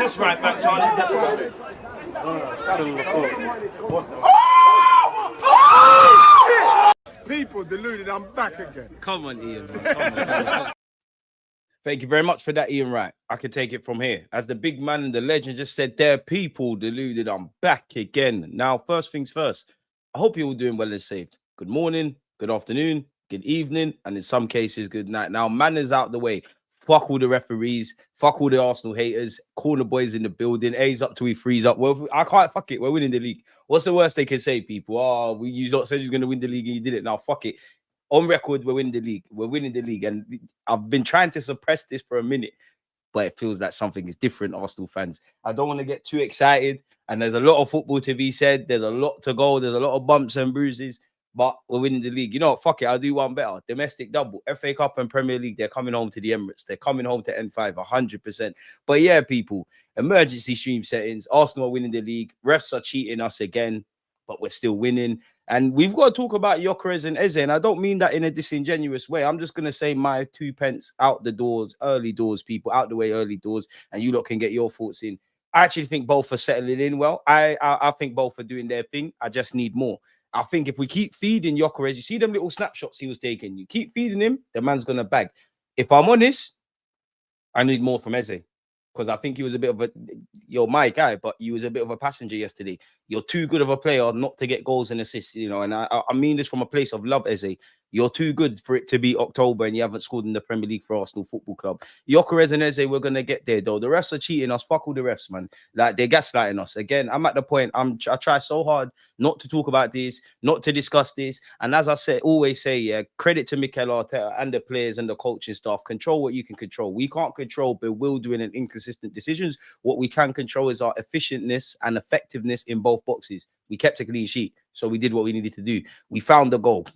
this right back, Charlie. People deluded, I'm back again. Come on, Ian. Come on. Thank you very much for that, Ian Wright. I can take it from here. As the big man and the legend just said, there, people deluded, I'm back again. Now, first things first, I hope you're all doing well and safe. Good morning, good afternoon, good evening, and in some cases, good night. Now, manners out the way. Fuck all the referees. Fuck all the Arsenal haters. Corner boys in the building. A's up till we freeze up. Well, I can't. Fuck it. We're winning the league. What's the worst they can say, people? Oh, you said you were going to win the league and you did it. Now, fuck it. On record, we're winning the league. We're winning the league. And I've been trying to suppress this for a minute, but it feels like something is different, Arsenal fans. I don't want to get too excited. And there's a lot of football to be said. There's a lot to go. There's a lot of bumps and bruises. But we're winning the league. You know what? Fuck it. I'll do one better. Domestic double. FA Cup and Premier League. They're coming home to the Emirates. They're coming home to N5, 100%. But yeah, people. Emergency stream settings. Arsenal are winning the league. Refs are cheating us again. But we're still winning. And we've got to talk about Gyökeres and Eze. And I don't mean that in a disingenuous way. I'm just going to say my 2 pence out the doors. Early doors, people. Out the way, early doors. And you lot can get your thoughts in. I actually think both are settling in well. I think both are doing their thing. I just need more. I think if we keep feeding Gyökeres, you see them little snapshots he was taking, you keep feeding him, the man's going to bag. If I'm honest, I need more from Eze. Because I think he was a bit of a, you're my guy, but he was a bit of a passenger yesterday. You're too good of a player not to get goals and assists, you know. And I mean this from a place of love, Eze. You're too good for it to be October and you haven't scored in the Premier League for Arsenal Football Club. Gyökeres and Eze, we're going to get there, though. The refs are cheating us. Fuck all the refs, man. Like, they're gaslighting us. Again, I'm at the point, I try so hard not to talk about this, not to discuss this. And as I always say, yeah, credit to Mikel Arteta and the players and the coaching staff. Control what you can control. We can't control bewildering and inconsistent decisions. What we can control is our efficientness and effectiveness in both boxes. We kept a clean sheet, so we did what we needed to do. We found the goal.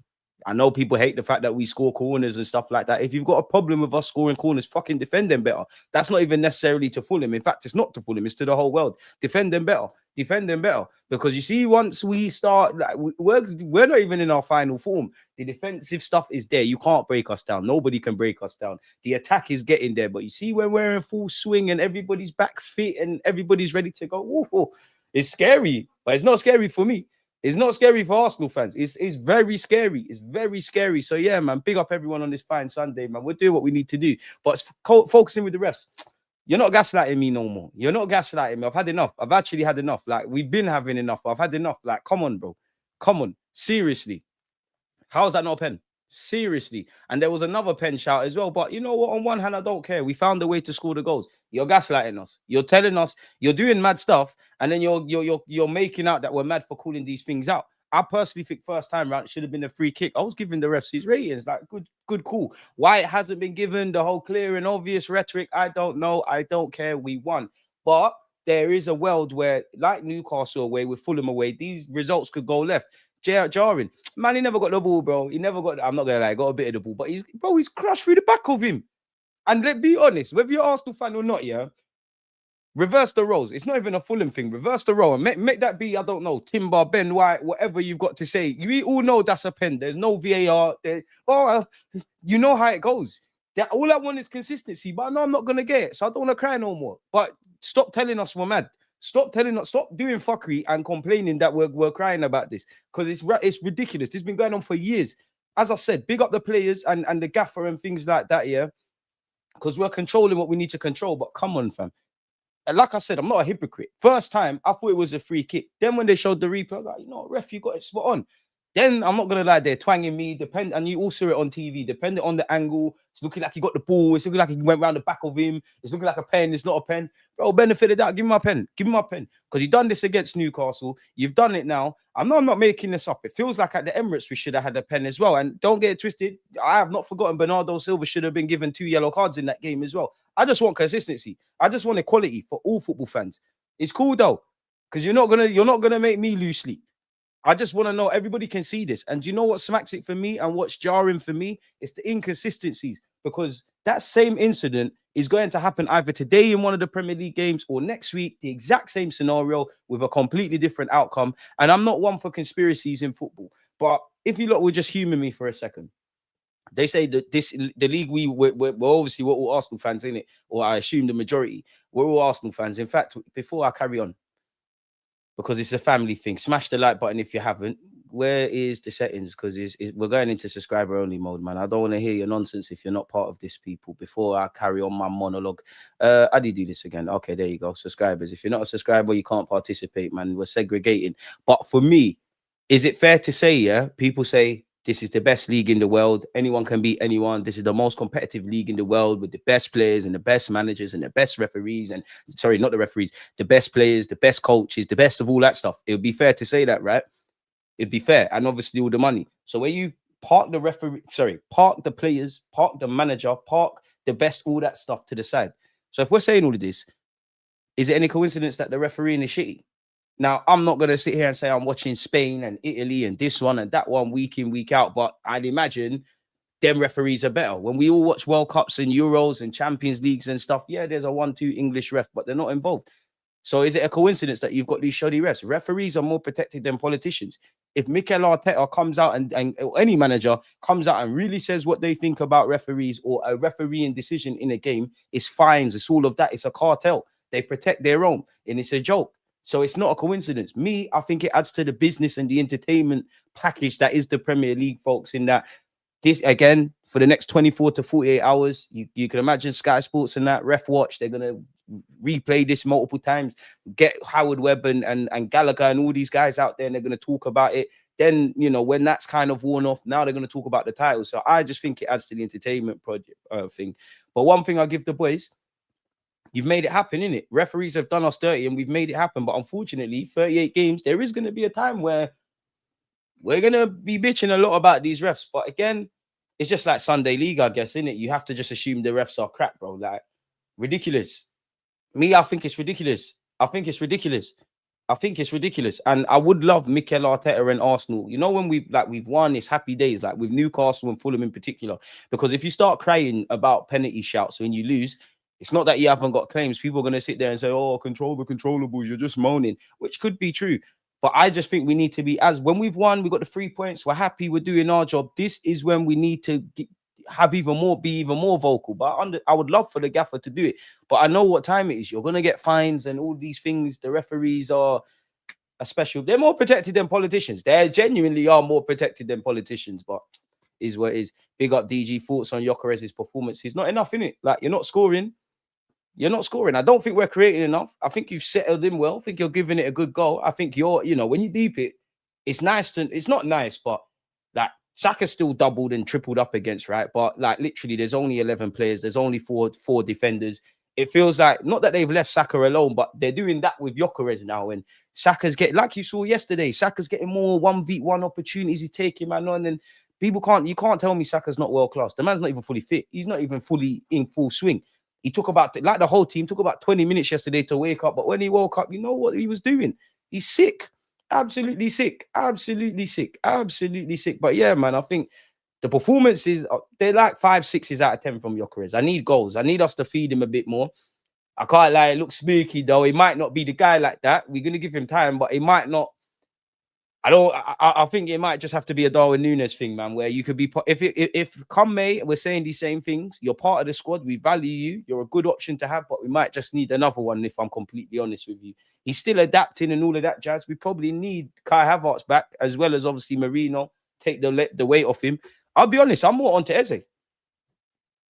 I know people hate the fact that we score corners and stuff like that. If you've got a problem with us scoring corners, fucking defend them better. That's not even necessarily to Fulham. In fact, it's not to Fulham. It's to the whole world. Defend them better. Defend them better. Because you see, once we start, like, we're not even in our final form. The defensive stuff is there. You can't break us down. Nobody can break us down. The attack is getting there. But you see, when we're in full swing and everybody's back fit and everybody's ready to go, whoa, it's scary. But it's not scary for me. It's not scary for Arsenal fans. It's very scary. It's very scary. So, yeah, man, big up everyone on this fine Sunday, man. We're doing what we need to do. But focusing with the refs. You're not gaslighting me no more. You're not gaslighting me. I've had enough. I've actually had enough. Like, we've been having enough. I've had enough. Like, come on, bro. Come on. Seriously. How's that not a pen? Seriously. And there was another pen shout as well. But you know what? On one hand, I don't care. We found a way to score the goals. You're gaslighting us. You're telling us you're doing mad stuff, and then you're making out that we're mad for calling these things out. I personally think first time round it should have been a free kick. I was giving the refs his ratings. Like, good call. Why it hasn't been given, the whole clear and obvious rhetoric, I don't know. I don't care. We won. But there is a world where, like Newcastle away, with Fulham away, these results could go left. Jarring. Man, he never got the ball, bro. He never got, I'm not going to lie, got a bit of the ball. But he's crushed through the back of him. And let's be honest, whether you're Arsenal fan or not, yeah, reverse the roles. It's not even a Fulham thing. Reverse the role and make that be, I don't know, Timber, Ben White, whatever you've got to say. We all know that's a pen. There's no VAR. You know how it goes. All I want is consistency, but I know I'm not going to get it, so I don't want to cry no more. But stop telling us we're mad. Stop doing fuckery and complaining that we're crying about this, because it's ridiculous. It's been going on for years. As I said, big up the players and the gaffer and things like that, yeah, because we're controlling what we need to control. But come on, fam. And like I said, I'm not a hypocrite. First time, I thought it was a free kick. Then when they showed the replay, I was like, you know, ref, you got it spot on. Then I'm not going to lie, they're twanging me, and you all saw it on TV, depending on the angle. It's looking like he got the ball. It's looking like he went around the back of him. It's looking like a pen. It's not a pen. Bro, benefit of that. Give me my pen. Give me my pen. Because you've done this against Newcastle. You've done it now. I'm not making this up. It feels like at the Emirates we should have had a pen as well. And don't get it twisted. I have not forgotten Bernardo Silva should have been given 2 yellow cards in that game as well. I just want consistency. I just want equality for all football fans. It's cool though, because you're not gonna make me lose sleep. I just want to know everybody can see this. And do you know what smacks it for me and what's jarring for me? It's the inconsistencies, because that same incident is going to happen either today in one of the Premier League games or next week, the exact same scenario with a completely different outcome. And I'm not one for conspiracies in football, but if you lot will just humor me for a second. They say that the league we're obviously we're all Arsenal fans in it, or I assume the majority. We're all Arsenal fans. In fact, before I carry on, because it's a family thing, smash the like button if you haven't. Where is the settings? Because we're going into subscriber only mode, man. I don't want to hear your nonsense if you're not part of this, people. Before I carry on my monologue, how do you do this again? Okay, there you go. Subscribers. If you're not a subscriber, you can't participate, man. We're segregating. But for me, is it fair to say, yeah? People say this is the best league in the world. Anyone can beat anyone. This is the most competitive league in the world with the best players and the best managers and the best referees. And sorry, not the referees, the best players, the best coaches, the best of all that stuff. It would be fair to say that, right? It'd be fair. And obviously all the money. So where you park the referee, sorry, park the players, park the manager, park the best, all that stuff to the side. So if we're saying all of this, is it any coincidence that the refereeing is shitty? Now, I'm not going to sit here and say I'm watching Spain and Italy and this one and that one week in, week out, but I'd imagine them referees are better. When we all watch World Cups and Euros and Champions Leagues and stuff, yeah, there's a 1-2 English ref, but they're not involved. So is it a coincidence that you've got these shoddy refs? Referees are more protected than politicians. If Mikel Arteta comes out and any manager comes out and really says what they think about referees, or a refereeing decision in a game, it's fines, it's all of that. It's a cartel. They protect their own, and it's a joke. So it's not a coincidence. I think it adds to the business and the entertainment package that is the Premier League, folks, in that this, again, for the next 24 to 48 hours, you can imagine Sky Sports and that, Ref Watch, they're going to replay this multiple times, get Howard Webb and Gallagher and all these guys out there, and they're going to talk about it. Then, you know, when that's kind of worn off, now they're going to talk about the title. So I just think it adds to the entertainment project thing. But one thing I'll give the boys, you've made it happen, innit? Referees have done us dirty and we've made it happen. But unfortunately, 38 games, there is going to be a time where we're going to be bitching a lot about these refs. But again, it's just like Sunday League, I guess, innit? You have to just assume the refs are crap, bro. Like, ridiculous. I think it's ridiculous. I think it's ridiculous. And I would love Mikel Arteta and Arsenal. You know, when we've won, it's happy days, like with Newcastle and Fulham in particular. Because if you start crying about penalty shouts when you lose, it's not that you haven't got claims. People are going to sit there and say, oh, control the controllables, you're just moaning, which could be true. But I just think we need to be, as when we've won, we got the 3 points, we're happy, we're doing our job. This is when we need to have be even more vocal. But I would love for the gaffer to do it. But I know what time it is. You're going to get fines and all these things. The referees are a special. They're more protected than politicians. They genuinely are more protected than politicians. But is what it is. Big up DG. Thoughts on Gyökeres' performance. He's not enough, innit? Like, you're not scoring. You're not scoring. I don't think we're creating enough. I think you've settled in well. I think you're giving it a good goal. I think you're, you know, when you deep it, it's nice to, it's not nice, but like Saka's still doubled and tripled up against, right? But like literally there's only 11 players. There's only four defenders. It feels like, not that they've left Saka alone, but they're doing that with Gyökeres now. And Saka's getting, like you saw yesterday, Saka's getting more 1v1 opportunities. He's taking man on, and you can't tell me Saka's not world class. The man's not even fully fit. He's not even fully in full swing. He took about, like the whole team, took about 20 minutes yesterday to wake up. But when he woke up, you know what he was doing? He's sick. Absolutely sick. Absolutely sick. Absolutely sick. But yeah, man, I think the performances, they're like 5, 6s out of 10 from Gyökeres. I need goals. I need us to feed him a bit more. I can't lie, it looks spooky though. He might not be the guy like that. We're going to give him time, but he might not. I think it might just have to be a Darwin Núñez thing, man, where you could be, if come May, we're saying these same things, you're part of the squad, we value you, you're a good option to have, but we might just need another one, if I'm completely honest with you. He's still adapting and all of that jazz. We probably need Kai Havertz back, as well as obviously Marino, take the weight off him. I'll be honest, I'm more onto Eze.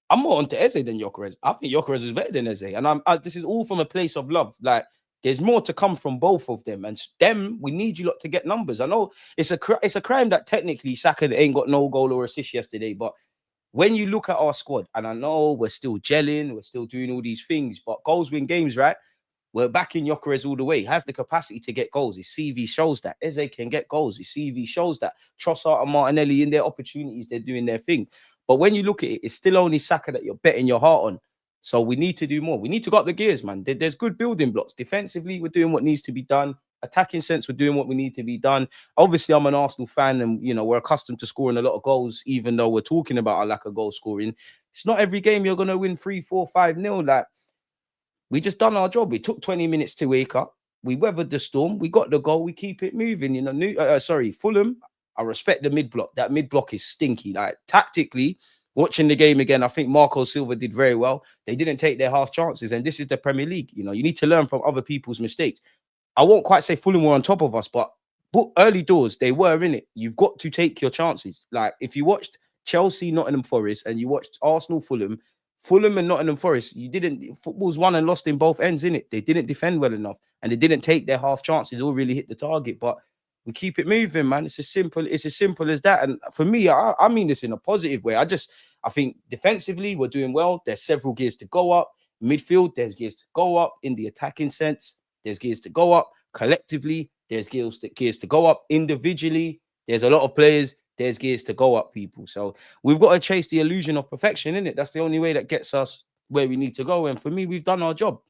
I'm more onto Eze than Gyökeres. I think Gyökeres is better than Eze. And this is all from a place of love. Like, there's more to come from both of them. And them, we need you lot to get numbers. I know it's a crime that technically Saka ain't got no goal or assist yesterday. But when you look at our squad, and I know we're still gelling, we're still doing all these things, but goals win games, right? We're backing Gyökeres all the way. He has the capacity to get goals. His CV shows that. Eze can get goals. His CV shows that. Trossard and Martinelli, in their opportunities, they're doing their thing. But when you look at it, it's still only Saka that you're betting your heart on. So we need to do more. We need to go up the gears, man. There's good building blocks. Defensively, we're doing what needs to be done. Attacking sense, we're doing what we need to be done. Obviously, I'm an Arsenal fan, and you know we're accustomed to scoring a lot of goals, even though we're talking about our lack of goal scoring. It's not every game you're gonna win 3, 4, 5-0. Like, we just done our job. We took 20 minutes to wake up. We weathered the storm. We got the goal. We keep it moving. You know, Fulham, I respect the mid block. That mid block is stinky. Like tactically, watching the game again, I think Marco Silva did very well. They didn't take their half chances, and this is the Premier League. You know, you need to learn from other people's mistakes. I won't quite say Fulham were on top of us, but early doors they were in it. You've got to take your chances. Like if you watched Chelsea, Nottingham Forest, and you watched Arsenal, Fulham and Nottingham Forest, football's won and lost in both ends, in it. They didn't defend well enough, and they didn't take their half chances or really hit the target. But we keep it moving, man. It's as simple as that. And for me, I mean this in a positive way. I think defensively we're doing well. There's several gears to go up. Midfield, there's gears to go up. In the attacking sense, there's gears to go up. Collectively, there's gears to go up. Individually, there's a lot of players. There's gears to go up, people. So we've got to chase the illusion of perfection, innit? That's the only way that gets us where we need to go. And for me, we've done our job.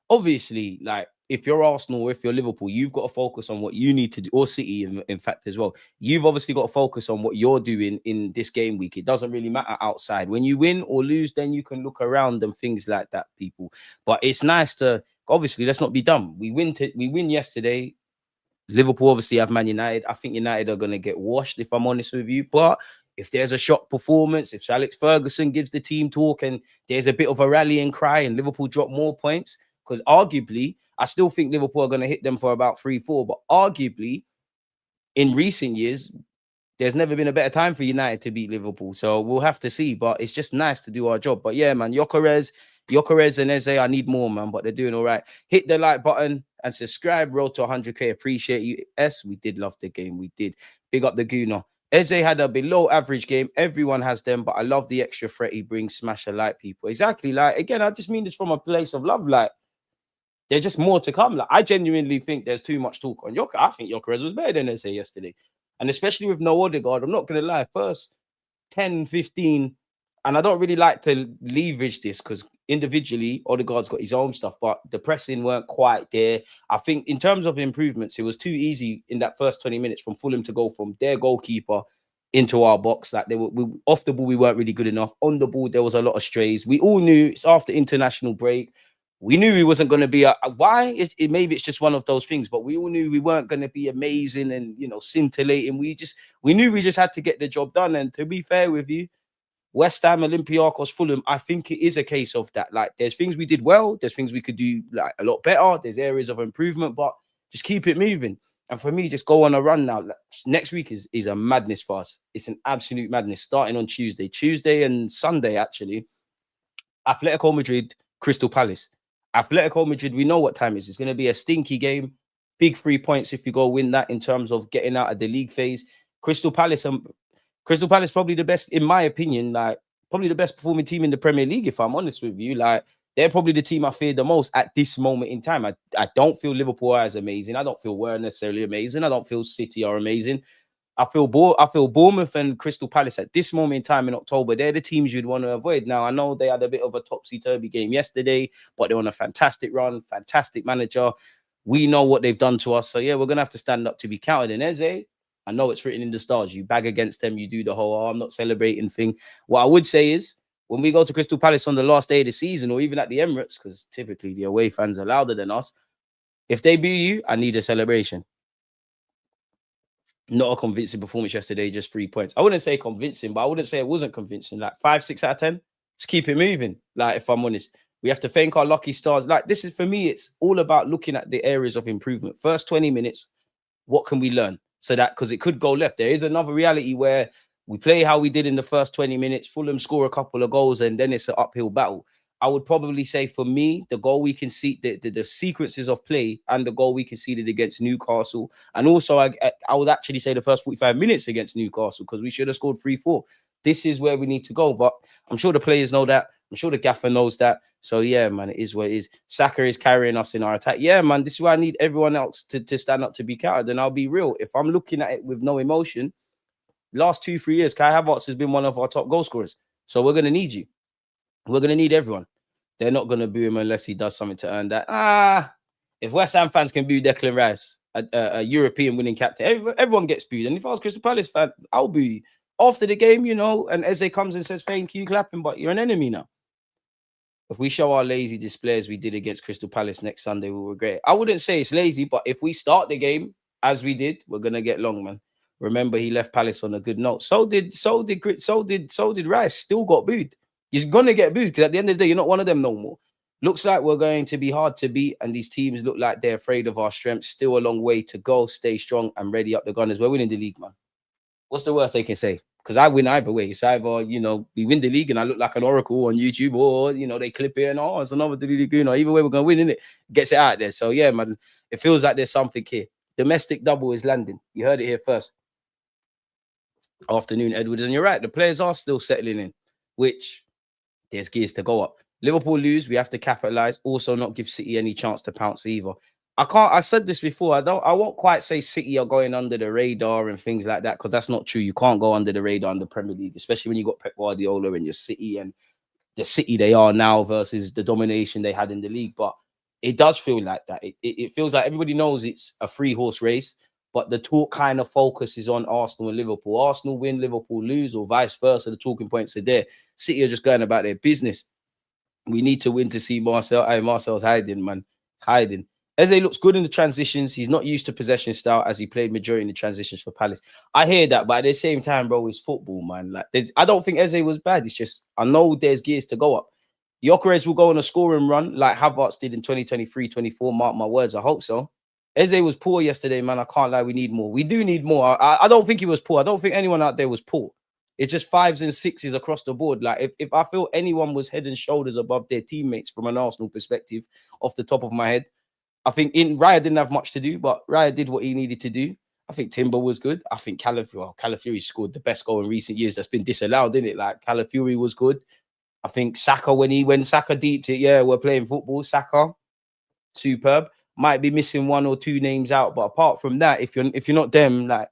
Obviously, like if you're Arsenal or if you're Liverpool, you've got to focus on what you need to do, or City, in fact, as well. You've obviously got to focus on what you're doing in this game week. It doesn't really matter outside. When you win or lose, then you can look around and things like that, people. But it's nice to, obviously, let's not be dumb. We win yesterday. Liverpool obviously have Man United. I think United are going to get washed, if I'm honest with you. But if there's a shock performance, if Alex Ferguson gives the team talk and there's a bit of a rallying cry and Liverpool drop more points, because arguably, I still think Liverpool are going to hit them for about 3-4. But arguably, in recent years, there's never been a better time for United to beat Liverpool. So we'll have to see. But it's just nice to do our job. But yeah, man, Gyökeres and Eze, I need more, man. But they're doing all right. Hit the like button and subscribe. Road to 100K. Appreciate you. We did love the game. We did. Big up the Gooner. Eze had a below average game. Everyone has them. But I love the extra threat he brings. Smash a like, people. Exactly. Like, again, I just mean this from a place of love. Like, there's just more to come. Like, I genuinely think there's too much talk on Gyökeres. I think Gyökeres was better than Eze yesterday. And especially with no Odegaard, I'm not going to lie, first 10, 15, and I don't really like to leverage this because individually, Odegaard's got his own stuff, but the pressing weren't quite there. I think in terms of improvements, it was too easy in that first 20 minutes from Fulham to go from their goalkeeper into our box. Like off the ball, we weren't really good enough. On the ball, there was a lot of strays. We all knew it's after international break. We knew he wasn't going to be why? Maybe it's just one of those things, but we all knew we weren't going to be amazing and, you know, scintillating. We knew we just had to get the job done. And to be fair with you, West Ham, Olympiacos, Fulham, I think it is a case of that. Like, there's things we did well. There's things we could do like a lot better. There's areas of improvement, but just keep it moving. And for me, just go on a run now. Next week is a madness for us. It's an absolute madness starting on Tuesday and Sunday, actually. Atletico Madrid, Crystal Palace. Atletico Madrid, we know what time it is. It's going to be a stinky game. Big 3 points if you go win that in terms of getting out of the league phase. Crystal Palace probably the best, in my opinion, like probably the best performing team in the Premier League, if I'm honest with you. Like, they're probably the team I fear the most at this moment in time. I don't feel Liverpool are as amazing. I don't feel we're necessarily amazing. I don't feel City are amazing. I feel Bournemouth and Crystal Palace at this moment in time in October, they're the teams you'd want to avoid. Now, I know they had a bit of a topsy-turvy game yesterday, but they're on a fantastic run, fantastic manager. We know what they've done to us. So, yeah, we're going to have to stand up to be counted. And Eze, I know it's written in the stars. You bag against them, you do the whole, I'm not celebrating thing. What I would say is, when we go to Crystal Palace on the last day of the season, or even at the Emirates, because typically the away fans are louder than us, if they beat you, I need a celebration. Not a convincing performance yesterday, just 3 points. I wouldn't say convincing, but I wouldn't say it wasn't convincing. Like 5, 6 out of 10. Just keep it moving. Like, if I'm honest, we have to thank our lucky stars. Like, this is, for me, it's all about looking at the areas of improvement. First 20 minutes, what can we learn? So that, because it could go left. There is another reality where we play how we did in the first 20 minutes. Fulham score a couple of goals, and then it's an uphill battle. I would probably say, for me, the goal we conceded, the sequences of play and the goal we conceded against Newcastle. And also, I would actually say the first 45 minutes against Newcastle, because we should have scored 3-4. This is where we need to go. But I'm sure the players know that. I'm sure the gaffer knows that. So, yeah, man, it is what it is. Saka is carrying us in our attack. Yeah, man, this is why I need everyone else to stand up to be counted. And I'll be real. If I'm looking at it with no emotion, last 2-3 years, Kai Havertz has been one of our top goal scorers. So we're going to need you. We're going to need everyone. They're not going to boo him unless he does something to earn that. If West Ham fans can boo Declan Rice, a European winning captain, everyone gets booed. And if I was Crystal Palace fan, I'll boo you. After the game, you know, and Eze comes and says, thank you, clapping, but you're an enemy now. If we show our lazy display as we did against Crystal Palace next Sunday, we'll regret it. I wouldn't say it's lazy, but if we start the game as we did, we're going to get long, man. Remember, he left Palace on a good note. So did Rice. Still got booed. He's gonna get booed because at the end of the day, you're not one of them no more. Looks like we're going to be hard to beat, and these teams look like they're afraid of our strengths. Still a long way to go. Stay strong and ready up the Gunners. We're winning the league, man. What's the worst they can say? Because I win either way. It's either, we win the league and I look like an oracle on YouTube, or, they clip it and, it's another Deluded Gooner. Either way, we're going to win, innit? Gets it out there. So, yeah, man, it feels like there's something here. Domestic double is landing. You heard it here first. Afternoon, Edwards. And you're right. The players are still settling in, which there's gears to go up. Liverpool lose. We have to capitalize. Also not give City any chance to pounce either. I said this before. I won't quite say City are going under the radar and things like that, because that's not true. You can't go under the radar in the Premier League, especially when you got Pep Guardiola and your City and the City they are now versus the domination they had in the league. But it does feel like that. It feels like everybody knows it's a 3-horse race, but the talk kind of focuses on Arsenal and Liverpool. Arsenal win, Liverpool lose, or vice versa. The talking points are there. City are just going about their business. We need to win to see Marcel. Marcel's hiding, man. Hiding. Eze looks good in the transitions. He's not used to possession style as he played majority in the transitions for Palace. I hear that, but at the same time, bro, it's football, man. Like, I don't think Eze was bad. It's just, I know there's gears to go up. Gyökeres will go on a scoring run like Havertz did in 2023-24. Mark my words, I hope so. Eze was poor yesterday, man. I can't lie. We need more. We do need more. I don't think he was poor. I don't think anyone out there was poor. It's just 5s and 6s across the board. Like, if I feel anyone was head and shoulders above their teammates from an Arsenal perspective, off the top of my head, I think Raya didn't have much to do, but Raya did what he needed to do. I think Timber was good. I think Calafiori scored the best goal in recent years that's been disallowed, didn't it? Like, Calafiori was good. I think Saka, when Saka deeped it, yeah, we're playing football. Saka, superb. Might be missing 1 or 2 names out, but apart from that, if you're not them, like,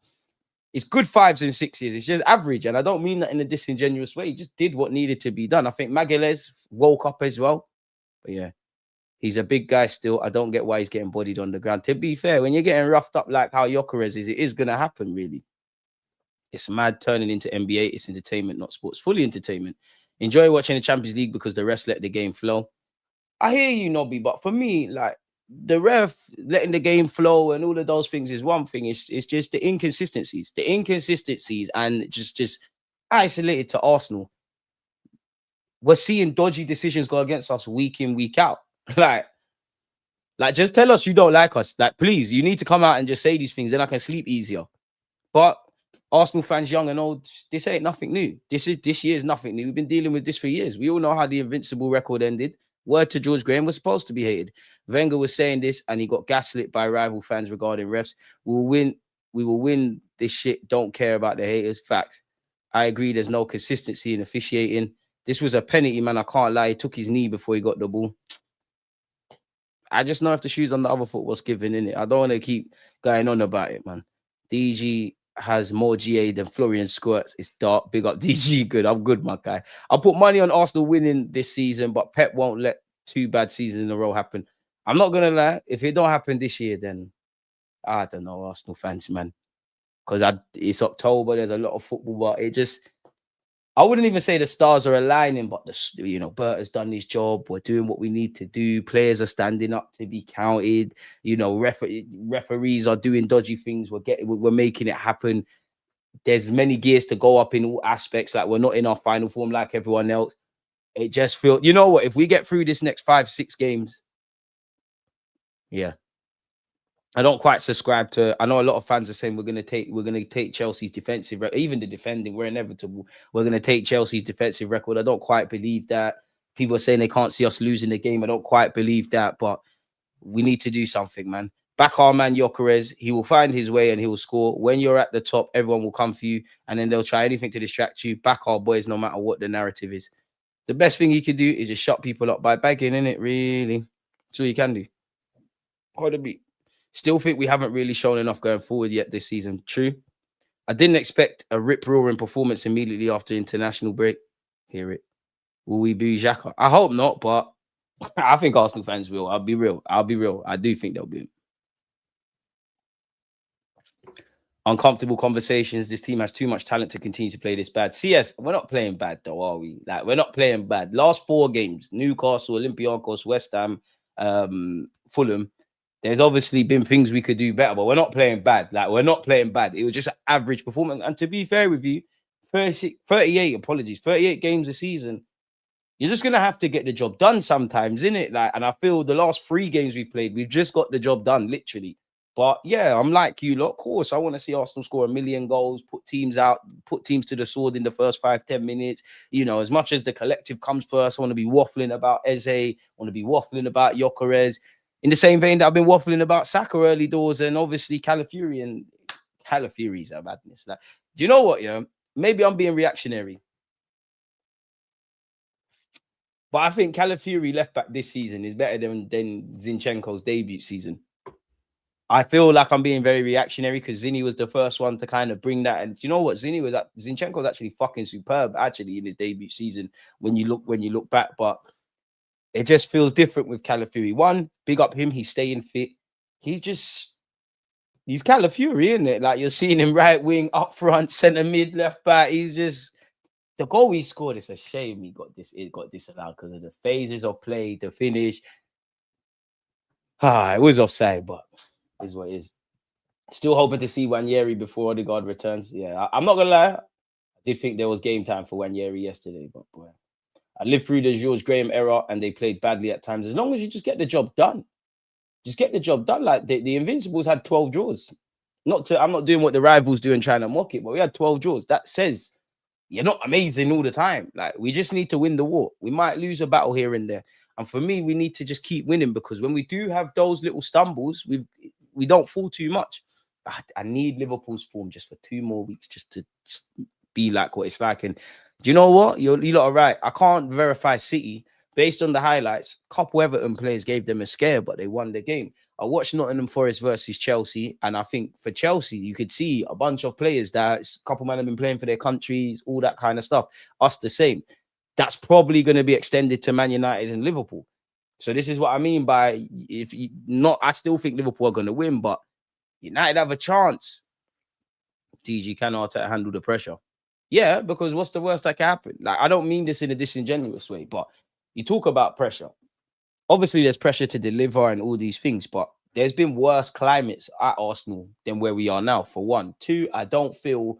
it's good 5s and 6s. It's just average, and I don't mean that in a disingenuous way. He just did what needed to be done. I think Magalhaes woke up as well, but yeah. He's a big guy still. I don't get why he's getting bodied on the ground. To be fair, when you're getting roughed up like how Gyökeres is, it is going to happen, really. It's mad turning into NBA. It's entertainment, not sports. Fully entertainment. Enjoy watching the Champions League because the rest let the game flow. I hear you, Nobby, but for me, like, the ref letting the game flow and all of those things is one thing. It's just the inconsistencies. The inconsistencies and just isolated to Arsenal. We're seeing dodgy decisions go against us week in, week out. Like, just tell us you don't like us. Like, please, you need to come out and just say these things, then I can sleep easier. But Arsenal fans, young and old, this ain't nothing new. This year's nothing new. We've been dealing with this for years. We all know how the invincible record ended. Word to George Graham, was supposed to be hated. Wenger was saying this, and he got gaslit by rival fans regarding refs. We will win this shit. Don't care about the haters. Facts. I agree. There's no consistency in officiating. This was a penalty, man. I can't lie. He took his knee before he got the ball. I just know if the shoes on the other foot was given, in it. I don't want to keep going on about it, man. DG has more GA than Florian Squirts. It's dark. Big up DG. Good. I'm good, my guy. I'll put money on Arsenal winning this season, but Pep won't let 2 bad seasons in a row happen. I'm not going to lie. If it don't happen this year, then I don't know, Arsenal fans, man. Because it's October. There's a lot of football, but it just... I wouldn't even say the stars are aligning, but Bert has done his job. We're doing what we need to do. Players are standing up to be counted. Referees are doing dodgy things. We're making it happen. There's many gears to go up in all aspects. Like, we're not in our final form like everyone else. It just feels, you know what? If we get through this next 5-6 games, yeah. I don't quite subscribe to. I know a lot of fans are saying we're gonna take Chelsea's defensive, even the defending. We're inevitable. We're gonna take Chelsea's defensive record. I don't quite believe that. People are saying they can't see us losing the game. I don't quite believe that, but we need to do something, man. Back our man Gyökeres. He will find his way and he will score. When you're at the top, everyone will come for you, and then they'll try anything to distract you. Back our boys, no matter what the narrative is. The best thing he could do is just shut people up by bagging, innit? Really, that's all you can do. Hold a beat. Still think we haven't really shown enough going forward yet this season. True. I didn't expect a rip-roaring performance immediately after international break. Hear it. Will we boo Xhaka? I hope not, but I think Arsenal fans will. I'll be real. I do think they'll be. Uncomfortable conversations. This team has too much talent to continue to play this bad. CS, we're not playing bad though, are we? Like, we're not playing bad. Last 4 games, Newcastle, Olympiacos, West Ham, Fulham. There's obviously been things we could do better, but we're not playing bad. Like, we're not playing bad. It was just an average performance. And to be fair with you, 38 games a season, you're just going to have to get the job done sometimes, innit? Like, and I feel the last 3 games we've played, we've just got the job done, literally. But yeah, I'm like you lot. Of course, I want to see Arsenal score 1,000,000 goals, put teams to the sword in the first 5-10 minutes. You know, as much as the collective comes first, I want to be waffling about Eze. I want to be waffling about Gyökeres. In the same vein that I've been waffling about Saka early doors and obviously Calafiori, and Calafiori's a madness. Like, do you know what? Yeah, maybe I'm being reactionary, but I think Calafiori left back this season is better than Zinchenko's debut season. I feel like I'm being very reactionary because Zinni was the first one to kind of bring that. And you know what? Zinchenko was actually fucking superb actually in his debut season when you look back. But it just feels different with Calafiori. One, big up him. He's staying fit. He's Calafiori, isn't it? Like, you're seeing him right wing, up front, centre mid, left back. He's just, the goal he scored, it's a shame it got disallowed because of the phases of play, the finish. It was offside, but is what it is. Still hoping to see Wanyeri before Odegaard returns. Yeah, I'm not gonna lie. I did think there was game time for Wanyeri yesterday, but boy, I lived through the George Graham era and they played badly at times. As long as you just get the job done, Like the Invincibles had 12 draws. I'm not doing what the rivals do and trying to mock it, but we had 12 draws. That says you're not amazing all the time. Like, we just need to win the war. We might lose a battle here and there, and for me, we need to just keep winning because when we do have those little stumbles, we don't fall too much. I need Liverpool's form just for 2 more weeks just to be like what it's like. And do you know what? You lot are right. I can't verify City based on the highlights. A couple Everton players gave them a scare, but they won the game. I watched Nottingham Forest versus Chelsea, and I think for Chelsea, you could see a bunch of players that a couple men have been playing for their countries, all that kind of stuff. Us the same. That's probably going to be extended to Man United and Liverpool. So this is what I mean by I still think Liverpool are going to win, but United have a chance. DG, can Arteta handle the pressure? Yeah, because what's the worst that can happen? Like, I don't mean this in a disingenuous way, but you talk about pressure. Obviously, there's pressure to deliver and all these things, but there's been worse climates at Arsenal than where we are now, for one. 2, I don't feel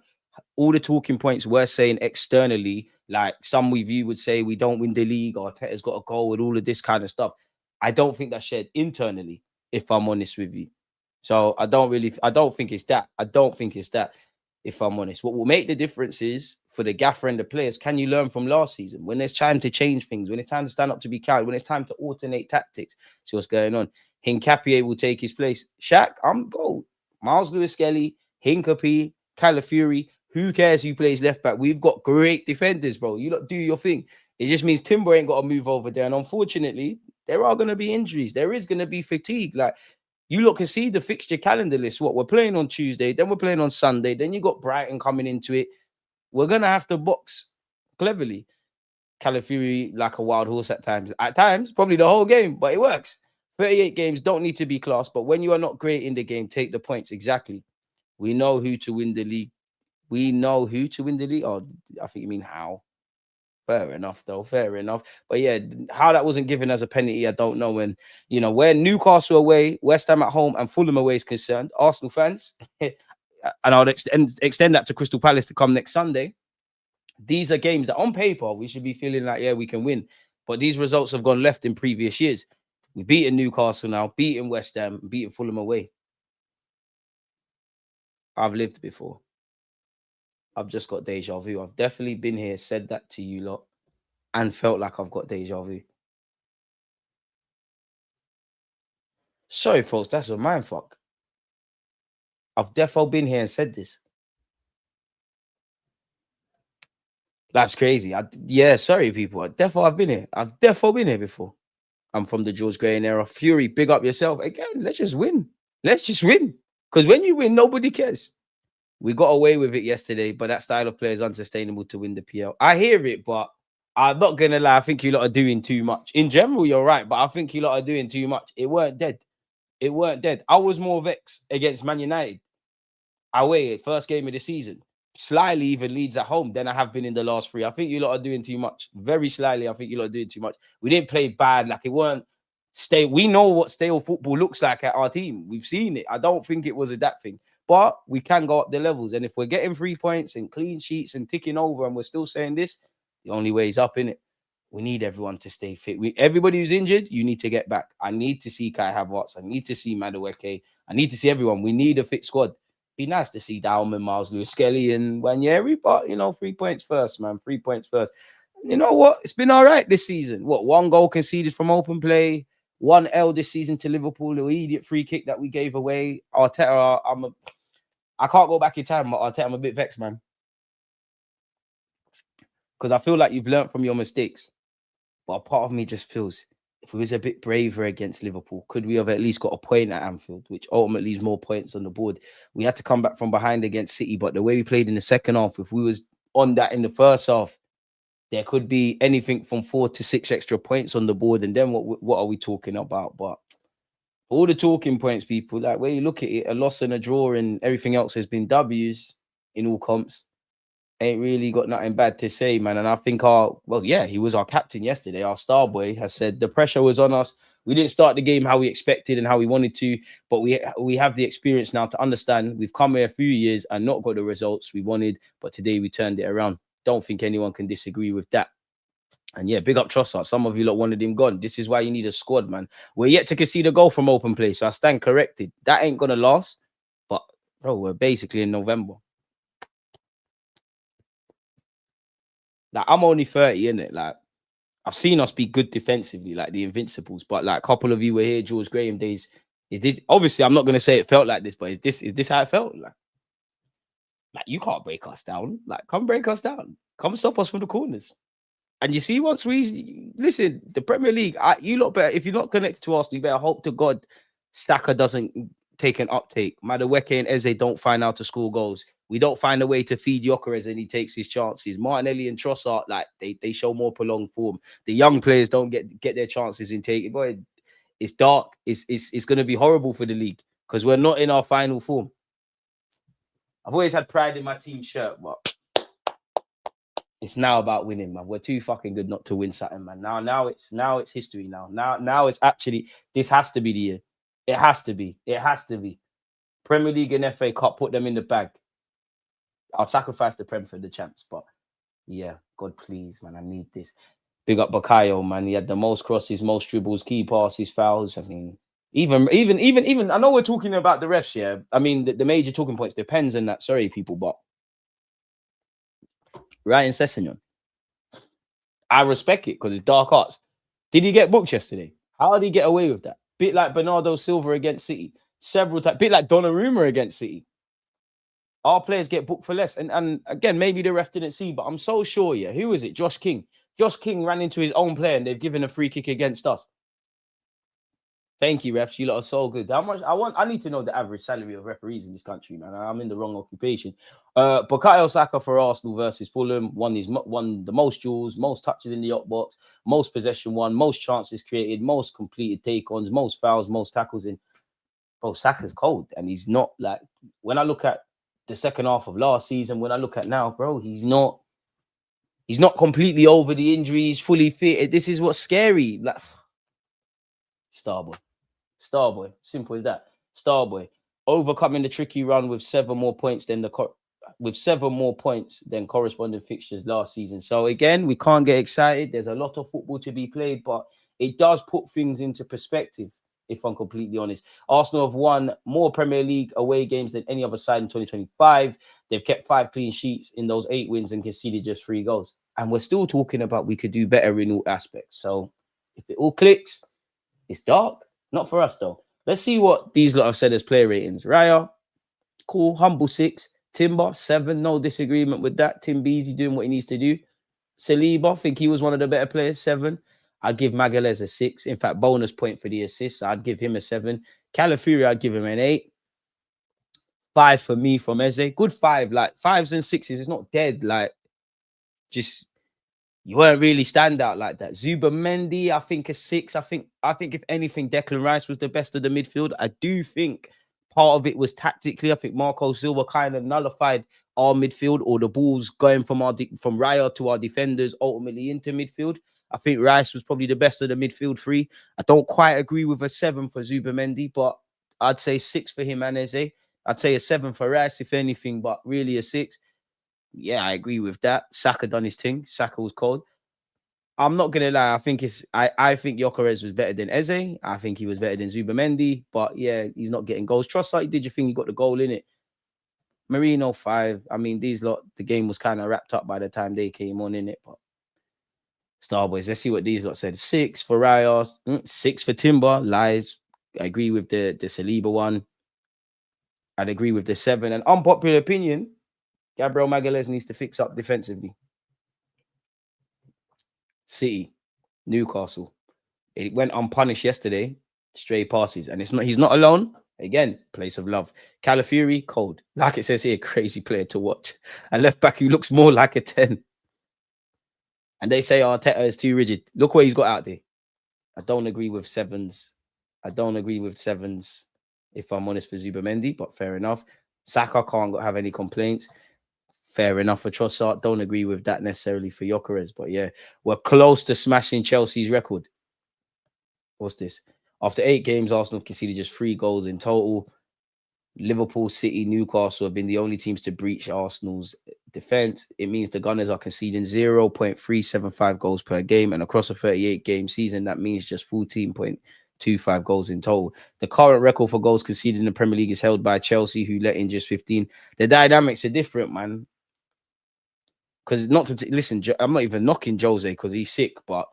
all the talking points we're saying externally, like some of you would say we don't win the league, or Arteta's got a goal with all of this kind of stuff. I don't think that's shared internally, if I'm honest with you. So I don't think it's that. If I'm honest. What will make the difference is for the gaffer and the players, can you learn from last season? When it's time to change things, when it's time to stand up to be counted, when it's time to alternate tactics, see what's going on. Hincapié will take his place. Shaq, I'm bold. Miles Lewis-Skelly, Hincapié, Calafiori. Who cares who plays left back? We've got great defenders, bro. You lot do your thing. It just means Timber ain't got to move over there. And unfortunately, there are going to be injuries. There is going to be fatigue. Like, you look and see the fixture calendar list. What we're playing on Tuesday, then we're playing on Sunday, then you got Brighton coming into it. We're gonna have to box cleverly. Calafiori like a wild horse at times. At times, probably the whole game, but it works. 38 games don't need to be class, but when you are not great in the game, take the points. Exactly. We know who to win the league. Oh, I think you mean how. Fair enough, though. Fair enough. But yeah, how that wasn't given as a penalty, I don't know. And, you know, where Newcastle away, West Ham at home, and Fulham away is concerned, Arsenal fans, and I'll extend that to Crystal Palace to come next Sunday. These are games that on paper, we should be feeling like, yeah, we can win. But these results have gone left in previous years. We've beaten Newcastle now, beaten West Ham, beaten Fulham away. I've lived before. I've just got deja vu. I've definitely been here, said that to you lot, and felt like I've got deja vu. Sorry, folks, that's a mind fuck. I've definitely been here and said this. That's crazy. Yeah, sorry, people. I've been here. I've definitely been here before. I'm from the George Graham era. Fury, big up yourself. Again, let's just win. Because when you win, nobody cares. We got away with it yesterday, but that style of play is unsustainable to win the PL. I hear it, but I'm not going to lie. I think you lot are doing too much. In general, you're right, but I think you lot are doing too much. It weren't dead. I was more vexed against Man United away, first game of the season. Slyly even leads at home than I have been in the last 3. I think you lot are doing too much. Very slyly, I think you lot are doing too much. We didn't play bad. Like, it weren't We know what stale football looks like at our team. We've seen it. I don't think it was a that thing, but we can go up the levels. And if we're getting 3 points and clean sheets and ticking over, and we're still saying this, the only way is up, in it. We need everyone to stay fit. Everybody who's injured, you need to get back. I need to see Kai Havertz. I need to see Madueke. I need to see everyone. We need a fit squad. Be nice to see Dalman, Miles Lewis, Skelly, and Wanyeri, but 3 points first, man. 3 points first. You know what? It's been all right this season. What, 1 goal conceded from open play, 1 L this season to Liverpool, the idiot free kick that we gave away. Arteta, I can't go back in time, but Arteta, I'm a bit vexed, man. Because I feel like you've learned from your mistakes. But a part of me just feels, if we was a bit braver against Liverpool, could we have at least got a point at Anfield, which ultimately is more points on the board? We had to come back from behind against City, but the way we played in the second half, if we was on that in the first half, there could be anything from 4 to 6 extra points on the board. And then what are we talking about? But all the talking points, people, like where you look at it, a loss and a draw and everything else has been W's in all comps. Ain't really got nothing bad to say, man. And I think he was our captain yesterday. Our star boy has said the pressure was on us. We didn't start the game how we expected and how we wanted to, but we have the experience now to understand. We've come here a few years and not got the results we wanted, but today we turned it around. Don't think anyone can disagree with that. And yeah, big up Trossard. Some of you lot wanted him gone. This is why you need a squad, man. We're yet to concede a goal from open play, so I stand corrected. That ain't gonna last. But bro, we're basically in November. Like, I'm only 30, innit? Like, I've seen us be good defensively, like the Invincibles. But like, a couple of you were here, George Graham days. Is this obviously? I'm not gonna say it felt like this, but is this how it felt? Like you can't break us down. Like, come break us down. Come stop us from the corners. And you see, once we listen, the Premier League, you lot better, if you're not connected to us, you better hope to God Saka doesn't take an uptake. Madueke and Eze don't find out to score goals. We don't find a way to feed Gyökeres and he takes his chances. Martinelli and Trossard, like they show more prolonged form. The young players don't get their chances in taking. Boy, it's dark. It's going to be horrible for the league because we're not in our final form. I've always had pride in my team shirt, but it's now about winning, man. We're too fucking good not to win something, man. Now it's history. Now it's actually, this has to be the year. It has to be. It has to be. Premier League and FA Cup, put them in the bag. I'll sacrifice the Prem for the champs, but yeah, God please, man, I need this. Big up Bakayo, man. He had the most crosses, most dribbles, key passes, fouls. I mean, even. I know we're talking about the refs, yeah. I mean, the major talking points depends on that. Sorry, people, but Ryan Sessegnon, I respect it because it's dark arts. Did he get booked yesterday? How did he get away with that? Bit like Bernardo Silva against City. Several times. Bit like Donnarumma against City. Our players get booked for less. And again, maybe the ref didn't see, but I'm so sure, yeah. Who is it? Josh King. Josh King ran into his own player and they've given a free kick against us. Thank you, refs. You lot are so good. How much I need to know the average salary of referees in this country, man. I'm in the wrong occupation. Bukayo Saka for Arsenal versus Fulham won the most duels, most touches in the up box, most possession won, most chances created, most completed take-ons, most fouls, most tackles in. Bro, Saka's cold, and he's not like, when I look at the second half of last season, when I look at now, bro, he's not completely over the injuries, fully fit. This is what's scary. Like, Starboy, simple as that. Starboy overcoming the tricky run with 7 more points than corresponding fixtures last season. So again, we can't get excited. There's a lot of football to be played, but it does put things into perspective. If I'm completely honest, Arsenal have won more Premier League away games than any other side in 2025. They've kept 5 clean sheets in those 8 wins and conceded just 3 goals. And we're still talking about we could do better in all aspects. So if it all clicks, it's dark. Not for us, though. Let's see what these lot have said as player ratings. Raya, cool, humble 6. Timber, 7. No disagreement with that. Tim Beasy doing what he needs to do. Saliba, I think he was one of the better players, 7. I'd give Magalhaes a 6. In fact, bonus point for the assist. I'd give him a 7. Calafiori, I'd give him an 8. 5 for me from Eze. Good 5. Like 5s and 6s. It's not dead. Like, just you weren't really stand out like that. Zubimendi, I think a 6. I think if anything, Declan Rice was the best of the midfield. I do think part of it was tactically. I think Marco Silva kind of nullified our midfield, or the balls going from Raya to our defenders, ultimately into midfield. I think Rice was probably the best of the midfield three. I don't quite agree with a 7 for Zubamendi, but I'd say 6 for him and Eze. I'd say a 7 for Rice, if anything, but really a 6. Yeah, I agree with that. Saka done his thing. Saka was cold. I'm not gonna lie. I think Gyökeres was better than Eze. I think he was better than Zubamendi. But yeah, he's not getting goals. Trossard, did you think he got the goal in it? Marino 5. I mean, these lot, the game was kind of wrapped up by the time they came on in it. But Starboys, let's see what these lot said. 6 for Rios, 6 for Timber. Lies. I agree with the Saliba one. I'd agree with the 7. And unpopular opinion, Gabriel Magalhaes needs to fix up defensively. City, Newcastle. It went unpunished yesterday. Stray passes. And he's not alone. Again, place of love. Calafiori, cold. Like it says here, crazy player to watch. And left back who looks more like a 10. And they say Arteta is too rigid. Look what he's got out there. I don't agree with 7s. I don't agree with 7s, if I'm honest, for Zubamendi, but fair enough. Saka can't have any complaints. Fair enough for Trossard. Don't agree with that necessarily for Gyökeres, but yeah, we're close to smashing Chelsea's record. What's this? After 8 games, Arsenal have conceded just 3 goals in total. Liverpool, City, Newcastle have been the only teams to breach Arsenal's defense. It means the Gunners are conceding 0.375 goals per game, and across a 38-game season, that means just 14.25 goals in total. The current record for goals conceded in the Premier League is held by Chelsea, who let in just 15. The dynamics are different, man. Because listen, I'm not even knocking Jose because he's sick, but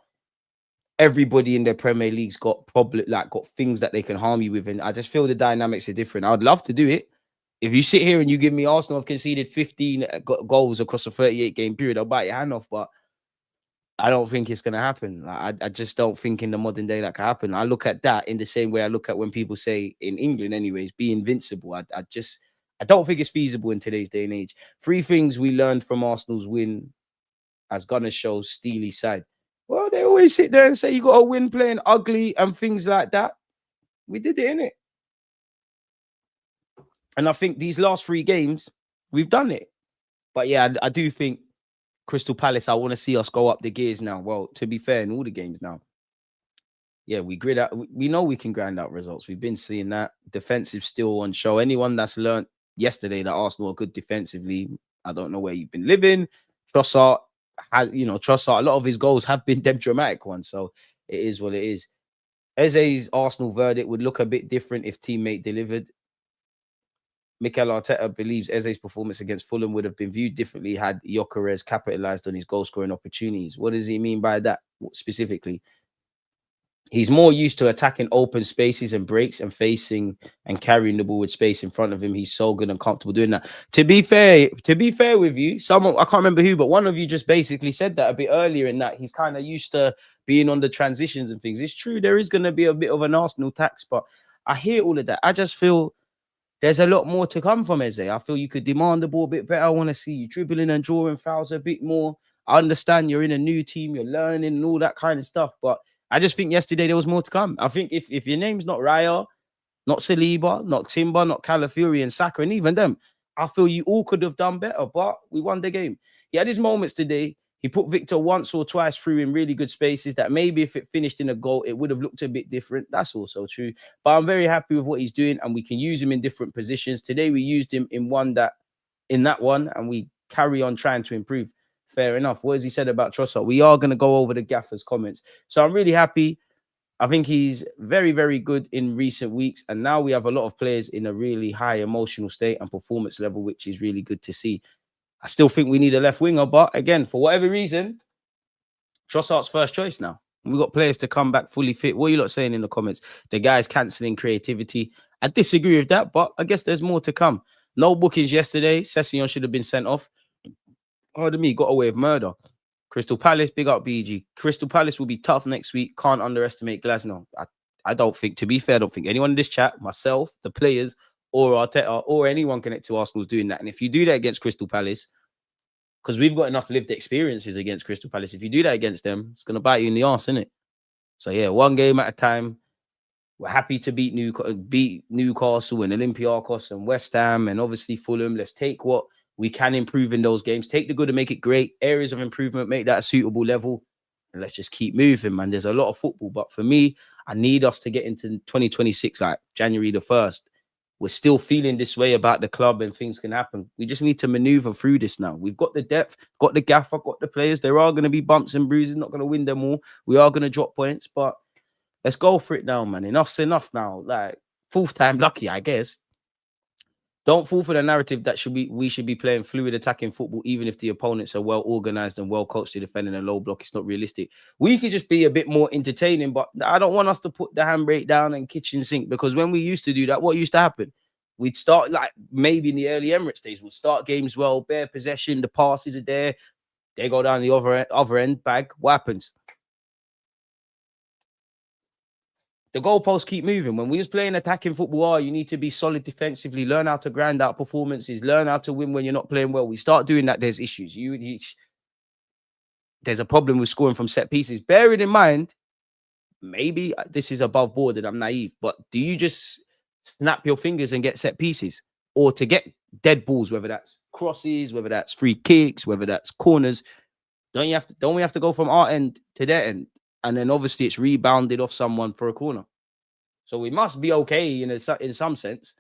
everybody in the Premier League's got got things that they can harm you with, and I just feel the dynamics are different. I'd love to do it. If you sit here and you give me Arsenal have conceded 15 goals across a 38-game period, I'll bite your hand off, but I don't think it's going to happen. I just don't think in the modern day that can happen. I look at that in the same way I look at when people say, in England anyways, be invincible. I don't think it's feasible in today's day and age. 3 things we learned from Arsenal's win as Gunners shows steely side. Well, they always sit there and say you got to win playing ugly and things like that. We did it, innit? And I think these last 3 games, we've done it. But yeah, I do think Crystal Palace, I want to see us go up the gears now. Well, to be fair, in all the games now. Yeah, we grid out. We know we can grind out results. We've been seeing that. Defensive still on show. Anyone that's learned yesterday that Arsenal are good defensively, I don't know where you've been living. Trossard, Trossard, a lot of his goals have been them dramatic ones. So it is what it is. Eze's Arsenal verdict would look a bit different if teammate delivered. Mikel Arteta believes Eze's performance against Fulham would have been viewed differently had Gyökeres capitalized on his goal-scoring opportunities. What does he mean by that specifically? He's more used to attacking open spaces and breaks and facing and carrying the ball with space in front of him. He's so good and comfortable doing that. To be fair with you, someone, I can't remember who, but one of you just basically said that a bit earlier in that he's kind of used to being on the transitions and things. It's true, there is going to be a bit of an Arsenal tax, but I hear all of that. I just feel there's a lot more to come from Eze. I feel you could demand the ball a bit better. I want to see you dribbling and drawing fouls a bit more. I understand you're in a new team, you're learning and all that kind of stuff, but I just think yesterday there was more to come. I think if your name's not Raya, not Saliba, not Timber, not Calafiori and Saka, and even them, I feel you all could have done better, but we won the game. He had his moments today. He put Victor once or twice through in really good spaces that maybe if it finished in a goal, it would have looked a bit different. That's also true. But I'm very happy with what he's doing, and we can use him in different positions. Today, we used him in that one, and we carry on trying to improve. Fair enough. What has he said about Trossard? We are going to go over the gaffer's comments. So I'm really happy. I think he's very, very good in recent weeks. And now we have a lot of players in a really high emotional state and performance level, which is really good to see. I still think we need a left winger. But again, for whatever reason, Trossard's first choice now. We've got players to come back fully fit. What are you lot saying in the comments? The guy's cancelling creativity. I disagree with that, but I guess there's more to come. No bookings yesterday. Sessegnon should have been sent off. Pardon me, got away with murder. Crystal Palace, big up BG. Crystal Palace will be tough next week. Can't underestimate Glasgow. I don't think, to be fair, I don't think anyone in this chat, myself, the players, or Arteta, or anyone connected to Arsenal is doing that. And if you do that against Crystal Palace, because we've got enough lived experiences against Crystal Palace, if you do that against them, it's going to bite you in the arse, isn't it? So yeah, one game at a time. We're happy to beat Newcastle and Olympiacos and West Ham and obviously Fulham. Let's take what we can improve in those games. Take the good and make it great. Areas of improvement, make that a suitable level. And let's just keep moving, man. There's a lot of football. But for me, I need us to get into 2026, like January the 1st. We're still feeling this way about the club and things can happen. We just need to maneuver through this now. We've got the depth, got the gaffer, got the players. There are going to be bumps and bruises, not going to win them all. We are going to drop points, but let's go for it now, man. Enough's enough now. Like, fourth time lucky, I guess. Don't fall for the narrative that we should be playing fluid attacking football, even if the opponents are well organized and well coached to defend in a low block. It's not realistic. We could just be a bit more entertaining, but I don't want us to put the handbrake down and kitchen sink, because when we used to do that, what used to happen? We'd start, like maybe in the early Emirates days, we'll start games well, bare possession, the passes are there, they go down the other end, bag. What happens? The goalposts keep moving. When we was playing attacking football, you need to be solid defensively, learn how to grind out performances, learn how to win when you're not playing well. We start doing that, there's issues. There's a problem with scoring from set pieces. Bearing in mind, maybe this is above board and I'm naive, but do you just snap your fingers and get set pieces? Or to get dead balls, whether that's crosses, whether that's free kicks, whether that's corners, don't we have to go from our end to their end? And then obviously it's rebounded off someone for a corner. So we must be okay in some sense.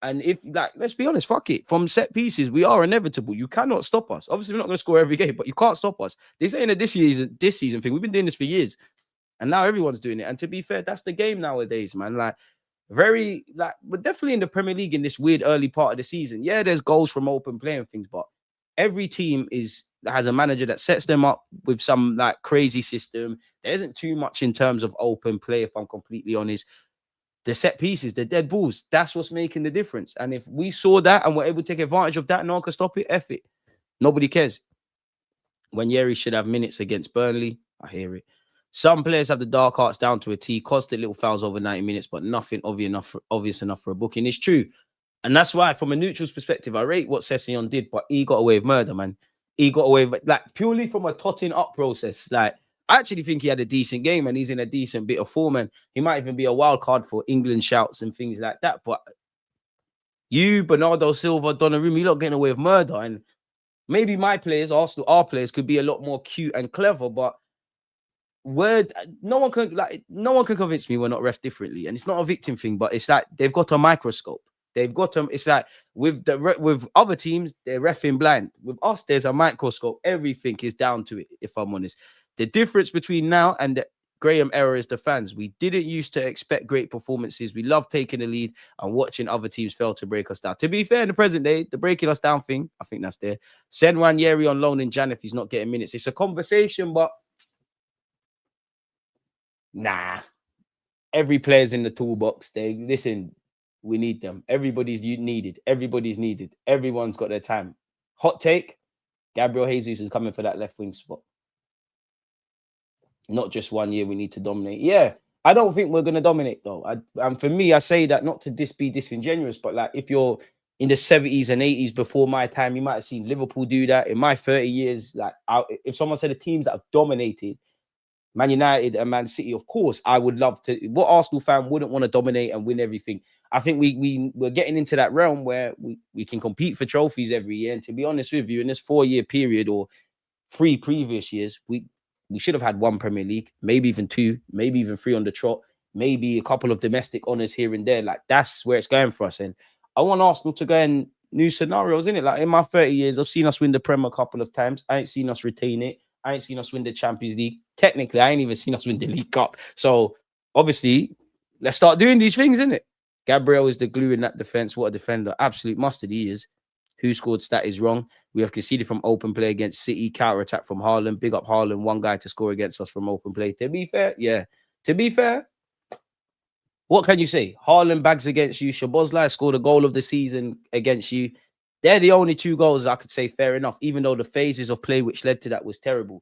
And if, like, let's be honest, fuck it. From set pieces, we are inevitable. You cannot stop us. Obviously, we're not going to score every game, but you can't stop us. This ain't a this season thing. We've been doing this for years. And now everyone's doing it. And to be fair, that's the game nowadays, man. Like, we're definitely in the Premier League in this weird early part of the season. Yeah, there's goals from open play and things, but every team has a manager that sets them up with some like crazy system. There isn't too much in terms of open play, if I'm completely honest. The set pieces, the dead balls, that's what's making the difference. And if we saw that and were able to take advantage of that, no one can stop it. F it. Nobody cares. When Yeri should have minutes against Burnley, I hear it. Some players have the dark arts down to a T, costed little fouls over 90 minutes, but nothing obvious enough for a booking. It's true. And that's why, from a neutral's perspective, I rate what Sessegnon did, but he got away with murder, man. He got away with, like, purely from a totting up process. Like, I actually think he had a decent game and he's in a decent bit of form, and he might even be a wild card for England shouts and things like that. But you, Bernardo Silva, Donnarumma, you're not getting away with murder. And maybe my players, our players, could be a lot more cute and clever, but no one can convince me we're not ref differently. And it's not a victim thing, but it's like they've got a microscope. They've got them. It's like with other teams, they're reffing blind. With us, there's a microscope. Everything is down to it, if I'm honest. The difference between now and the Graham era is the fans. We didn't used to expect great performances. We love taking the lead and watching other teams fail to break us down. To be fair, in the present day, the breaking us down thing, I think that's there. Send Ranieri on loan in Jan if he's not getting minutes. It's a conversation, but nah. Every player's in the toolbox. Listen, we need them. Everybody's needed. Everybody's needed. Everyone's got their time. Hot take, Gabriel Jesus is coming for that left wing spot. Not just 1 year we need to dominate. Yeah, I don't think we're going to dominate, though. And for me, I say that not to be disingenuous, but like if you're in the 70s and 80s before my time, you might have seen Liverpool do that. In my 30 years, like if someone said the teams that have dominated, Man United and Man City, of course, I would love to. What Arsenal fan wouldn't want to dominate and win everything? I think we're getting into that realm where we can compete for trophies every year. And to be honest with you, in this 4-year period or 3 previous years, we should have had 1 Premier League, maybe even 2, maybe even 3 on the trot, maybe a couple of domestic honours here and there. Like, that's where it's going for us. And I want Arsenal to go in new scenarios, innit? Like, in my 30 years, I've seen us win the Prem a couple of times. I ain't seen us retain it. I ain't seen us win the Champions League. Technically, I ain't even seen us win the League Cup. So, obviously, let's start doing these things, innit? Gabriel is the glue in that defence. What a defender. Absolute mustard he is. Who scored stat is wrong. We have conceded from open play against City, counter-attack from Haaland. Big up Haaland, one guy to score against us from open play. To be fair, yeah. To be fair, what can you say? Haaland bags against you. Szoboszlai scored a goal of the season against you. They're the only 2 goals I could say fair enough, even though the phases of play which led to that was terrible.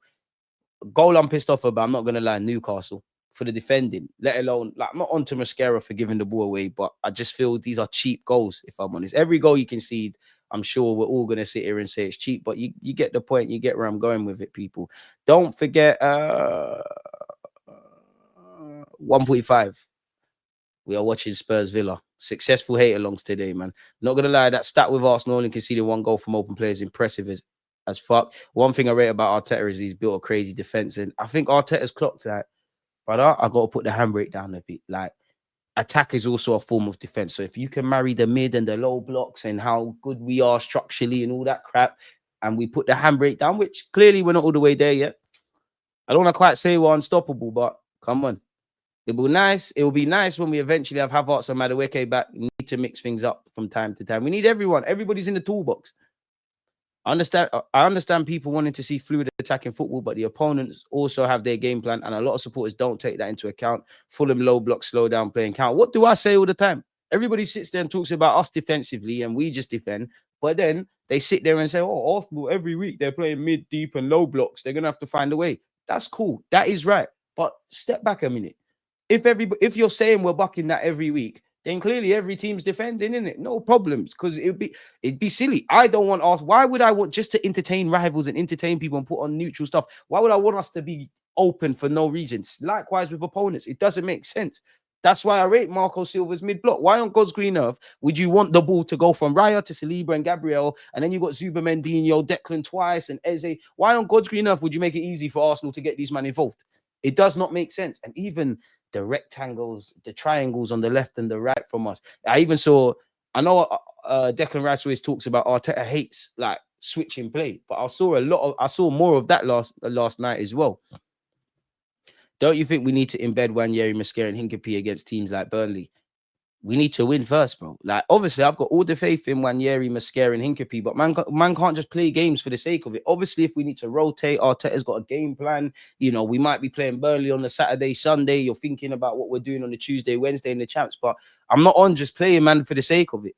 Goal I'm pissed off about, I'm not going to lie, Newcastle, for the defending, let alone, like, I'm not onto Mascara for giving the ball away, but I just feel these are cheap goals, if I'm honest. Every goal you concede, I'm sure we're all going to sit here and say it's cheap, but you get the point. You get where I'm going with it, people. Don't forget 145. We are watching Spurs Villa. Successful hate alongs today, man. Not going to lie, that stat with Arsenal only conceding 1 goal from open play is impressive as fuck. One thing I rate about Arteta is he's built a crazy defense, and I think Arteta's clocked that. Brother, I got to put the handbrake down a bit. Like, attack is also a form of defense. So if you can marry the mid and the low blocks and how good we are structurally and all that crap, and we put the handbrake down, which clearly we're not all the way there yet. I don't want to quite say we're unstoppable, but come on. It will nice. It will be nice when we eventually have Havertz and Madueke back. We need to mix things up from time to time. We need everyone. Everybody's in the toolbox. I understand people wanting to see fluid attacking football, but the opponents also have their game plan, and a lot of supporters don't take that into account. Fulham low block, slow down, playing count. What do I say all the time? Everybody sits there and talks about us defensively, and we just defend. But then they sit there and say, "Oh, Arsenal every week they're playing mid, deep, and low blocks. They're gonna have to find a way." That's cool. That is right. But step back a minute. If you're saying we're bucking that every week, then clearly every team's defending, innit? No problems, because it'd be silly. I don't want us. Why would I want just to entertain rivals and entertain people and put on neutral stuff? Why would I want us to be open for no reasons? Likewise with opponents, it doesn't make sense. That's why I rate Marco Silva's mid-block. Why on God's green earth would you want the ball to go from Raya to Saliba and Gabriel, and then you got Zubamendi, Declan twice, and Eze? Why on God's green earth would you make it easy for Arsenal to get these men involved? It does not make sense. And even the rectangles, the triangles on the left and the right from us. I know Declan Rice always talks about Arteta hates like switching play, but I saw more of that last night as well. Don't you think we need to embed Nwaneri, Mosquera, and Hincapie against teams like Burnley? We need to win first, bro. Like, obviously, I've got all the faith in Nwaneri, Mosquera, and Hincapie, but man can't just play games for the sake of it. Obviously, if we need to rotate, Arteta's got a game plan. You know, we might be playing Burnley on the Saturday, Sunday. You're thinking about what we're doing on the Tuesday, Wednesday in the champs, but I'm not on just playing, man, for the sake of it.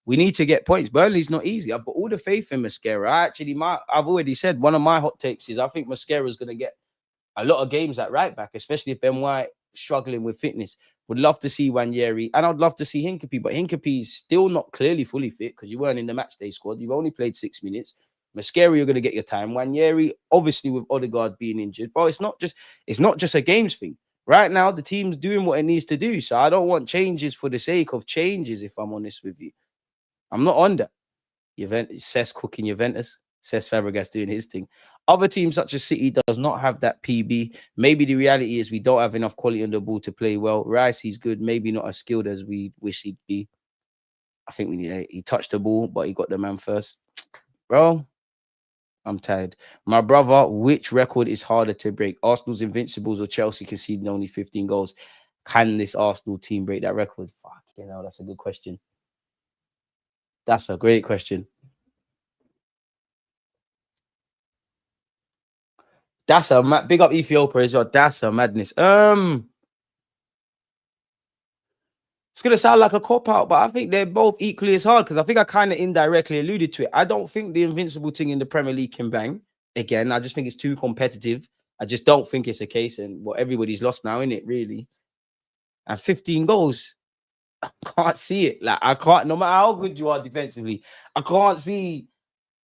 We need to get points. Burnley's not easy. I've got all the faith in Mosquera. I've already said one of my hot takes is I think Mosquera is going to get a lot of games at right back, especially if Ben White struggling with fitness. Would love to see Nwaneri, and I'd love to see Hincapie, but Hincapi's still not clearly fully fit because you weren't in the matchday squad. You've only played 6 minutes. Mosquera, you're going to get your time. Nwaneri, obviously with Odegaard being injured, but it's not just a games thing. Right now, the team's doing what it needs to do, so I don't want changes for the sake of changes, if I'm honest with you. I'm not on that. Cesc cooking Juventus. Cesc Fabregas doing his thing. Other teams such as City does not have that PB. Maybe the reality is we don't have enough quality on the ball to play well. Rice, he's good. Maybe not as skilled as we wish he'd be. I think he touched the ball, but he got the man first. Bro, I'm tired. My brother, which record is harder to break? Arsenal's Invincibles or Chelsea conceding only 15 goals? Can this Arsenal team break that record? Fuck, that's a good question. That's a great question. That's a big up Ethiopia as well. That's a madness. It's gonna sound like a cop-out, but I think they're both equally as hard because I think I kind of indirectly alluded to it. I don't think the invincible thing in the Premier League can bang. Again, I just think it's too competitive. I just don't think it's a case, and everybody's lost now, isn't it, really? And 15 goals, I can't see it. Like, I can't, no matter how good you are defensively, I can't see.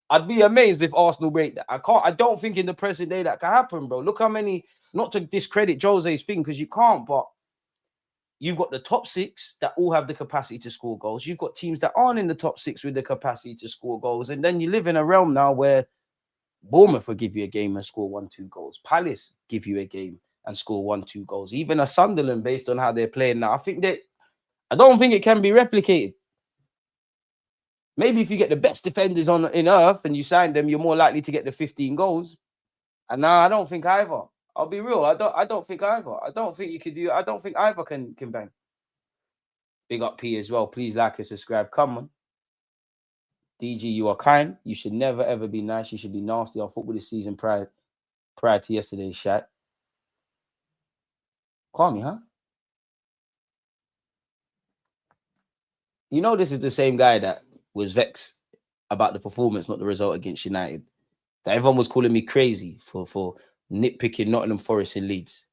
I'd be amazed if Arsenal break that. I don't think in the present day that can happen, bro. Look how many, not to discredit Jose's thing, because you can't, but you've got the top 6 that all have the capacity to score goals. You've got teams that aren't in the top 6 with the capacity to score goals. And then you live in a realm now where Bournemouth will give you a game and score 1-2 goals. Palace give you a game and score 1-2 goals. Even a Sunderland, based on how they're playing now, I don't think it can be replicated. Maybe if you get the best defenders in earth and you sign them, you're more likely to get the 15 goals. And now I don't think either. I'll be real. I don't think either. I don't think you could do. I don't think either can bang. Big up P as well. Please like and subscribe. Come on. DG, you are kind. You should never ever be nice. You should be nasty on football this season prior to yesterday's chat. Call me, huh? You know this is the same guy that was vexed about the performance, not the result against United. That everyone was calling me crazy for nitpicking Nottingham Forest in Leeds.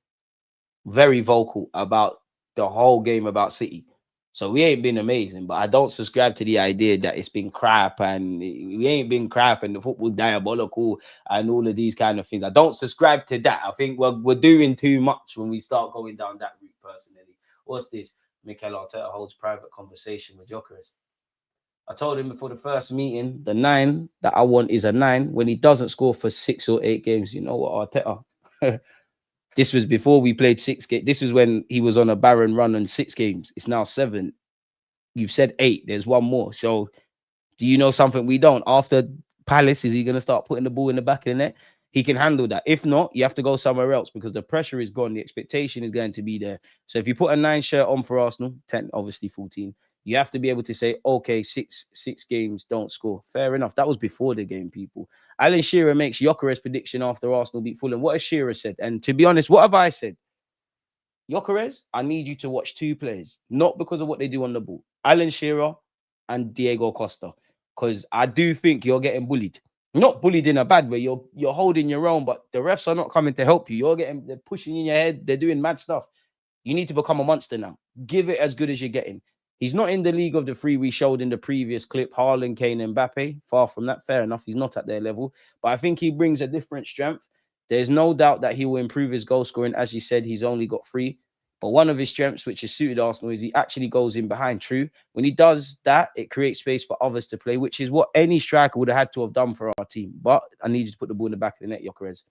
Very vocal about the whole game about City. So we ain't been amazing, but I don't subscribe to the idea that it's been crap and we ain't been crap and the football's diabolical and all of these kind of things. I don't subscribe to that. I think we're doing too much when we start going down that route personally. What's this? Mikel Arteta holds private conversation with Gyökeres. I told him before the first meeting, the 9 that I want is a 9. When he doesn't score for 6 or 8 games, you know what, Arteta? This was before we played 6 games. This is when he was on a barren run on 6 games. It's now 7. You've said 8. There's one more. So do you know something we don't? After Palace, is he going to start putting the ball in the back of the net? He can handle that. If not, you have to go somewhere else because the pressure is gone. The expectation is going to be there. So if you put a 9 shirt on for Arsenal, 10, obviously 14, you have to be able to say, okay, six games, don't score. Fair enough. That was before the game, people. Alan Shearer makes Gyökeres prediction after Arsenal beat Fulham. What has Shearer said? And to be honest, what have I said? Gyökeres, I need you to watch 2 players, not because of what they do on the ball. Alan Shearer and Diego Costa. Because I do think you're getting bullied. Not bullied in a bad way. You're holding your own, but the refs are not coming to help you. They're pushing in your head. They're doing mad stuff. You need to become a monster now. Give it as good as you're getting. He's not in the league of the 3 we showed in the previous clip. Haaland, Kane, and Mbappe. Far from that. Fair enough. He's not at their level. But I think he brings a different strength. There's no doubt that he will improve his goal scoring. As you said, he's only got 3. But one of his strengths, which has suited Arsenal, is he actually goes in behind. True. When he does that, it creates space for others to play, which is what any striker would have had to have done for our team. But I need you to put the ball in the back of the net, Gyökeres,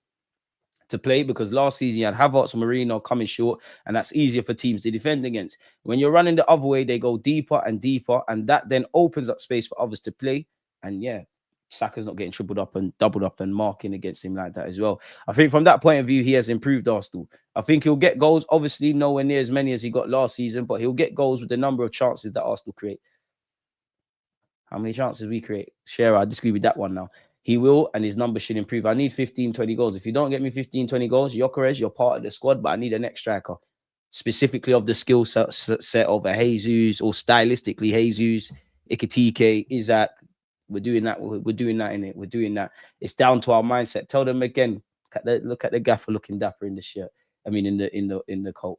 to play, because last season you had Havertz and Marino coming short, and that's easier for teams to defend against. When you're running the other way, they go deeper and deeper, and that then opens up space for others to play. And yeah, Saka's not getting tripled up and doubled up and marking against him like that as well. I think from that point of view, he has improved Arsenal. I think he'll get goals, obviously nowhere near as many as he got last season, but he'll get goals with the number of chances that Arsenal create. How many chances we create? Share, I disagree with that one now. He will, and his numbers should improve. I need 15, 20 goals. If you don't get me 15, 20 goals, Gyökeres, you're part of the squad, but I need a next striker, specifically of the skill set of a Jesus, or stylistically Jesus, Ikitike, Isaac. We're doing that. We're doing that in it. We're doing that. It's down to our mindset. Tell them again. Look at the gaffer looking dapper in the shirt. I mean, in the coat.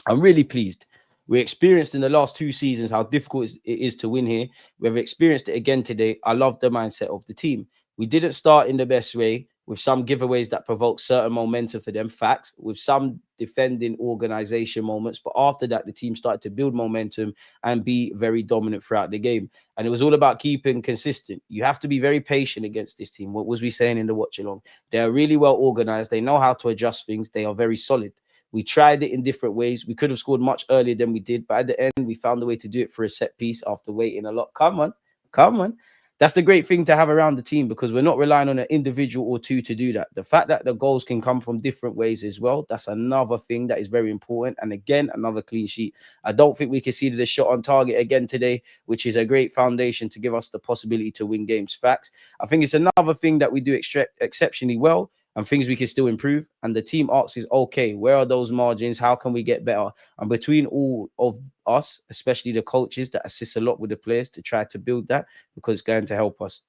I'm really pleased. We experienced in the last 2 seasons how difficult it is to win here. We've experienced it again today. I love the mindset of the team. We didn't start in the best way, with some giveaways that provoke certain momentum for them. Facts. With some defending organization moments. But after that, the team started to build momentum and be very dominant throughout the game. And it was all about keeping consistent. You have to be very patient against this team. What was we saying in the watch along? They are really well organized. They know how to adjust things. They are very solid. We tried it in different ways. We could have scored much earlier than we did. But at the end, we found a way to do it for a set piece after waiting a lot. Come on. Come on. That's the great thing to have around the team, because we're not relying on an individual or 2 to do that. The fact that the goals can come from different ways as well, that's another thing that is very important. And again, another clean sheet. I don't think we conceded a shot on target again today, which is a great foundation to give us the possibility to win games. Facts. I think it's another thing that we do exceptionally well, and things we can still improve. And the team asks is, okay, where are those margins? How can we get better? And between all of us, especially the coaches that assist a lot with the players to try to build that, because it's going to help us.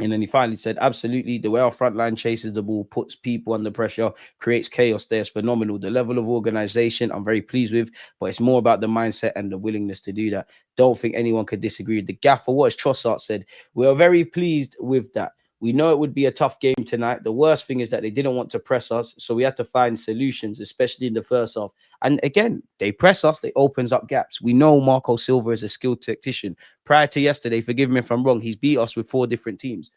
And then he finally said, absolutely, the way our front line chases the ball, puts people under pressure, creates chaos there is phenomenal. The level of organization I'm very pleased with, but it's more about the mindset and the willingness to do that. Don't think anyone could disagree with the gaffer. What has Trossard said? We are very pleased with that. We know it would be a tough game tonight. The worst thing is that they didn't want to press us, so we had to find solutions, especially in the first half. And again, they press us, they opens up gaps. We know Marco Silva is a skilled tactician. Prior to yesterday, forgive me if I'm wrong, he's beat us with 4 different teams.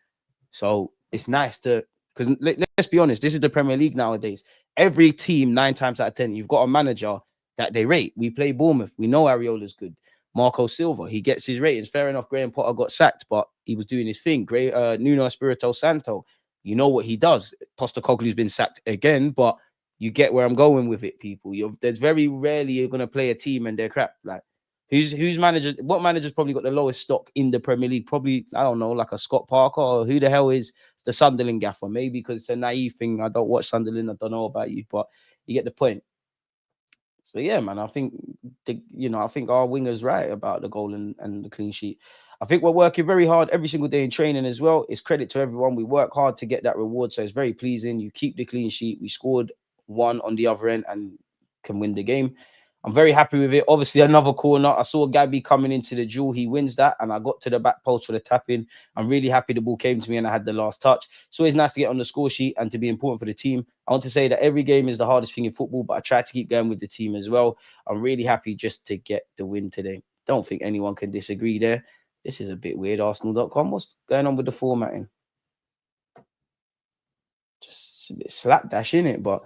So it's nice to, because let's be honest, this is the Premier League nowadays. Every team, 9 times out of 10, you've got a manager that they rate. We play Bournemouth. We know Areola's good. Marco Silva, he gets his ratings. Fair enough, Graham Potter got sacked, but he was doing his thing. Nuno Espirito Santo, you know what he does. Postecoglou's been sacked again, but you get where I'm going with it, people. There's very rarely you're going to play a team and they're crap. Like, who's manager? What manager's probably got the lowest stock in the Premier League? Probably, I don't know, like a Scott Parker, or who the hell is the Sunderland gaffer? Maybe because it's a naive thing. I don't watch Sunderland. I don't know about you, but you get the point. So yeah, man, I think I think our winger's right about the goal and the clean sheet. I think we're working very hard every single day in training as well. It's credit to everyone. We work hard to get that reward, so it's very pleasing. You keep the clean sheet. We scored 1 on the other end and can win the game. I'm very happy with it. Obviously, another corner. I saw Gabby coming into the duel. He wins that, and I got to the back post for the tap-in. I'm really happy the ball came to me and I had the last touch. It's always nice to get on the score sheet and to be important for the team. I want to say that every game is the hardest thing in football, but I try to keep going with the team as well. I'm really happy just to get the win today. Don't think anyone can disagree there. This is a bit weird. Arsenal.com. What's going on with the formatting? Just a bit slapdash in it, but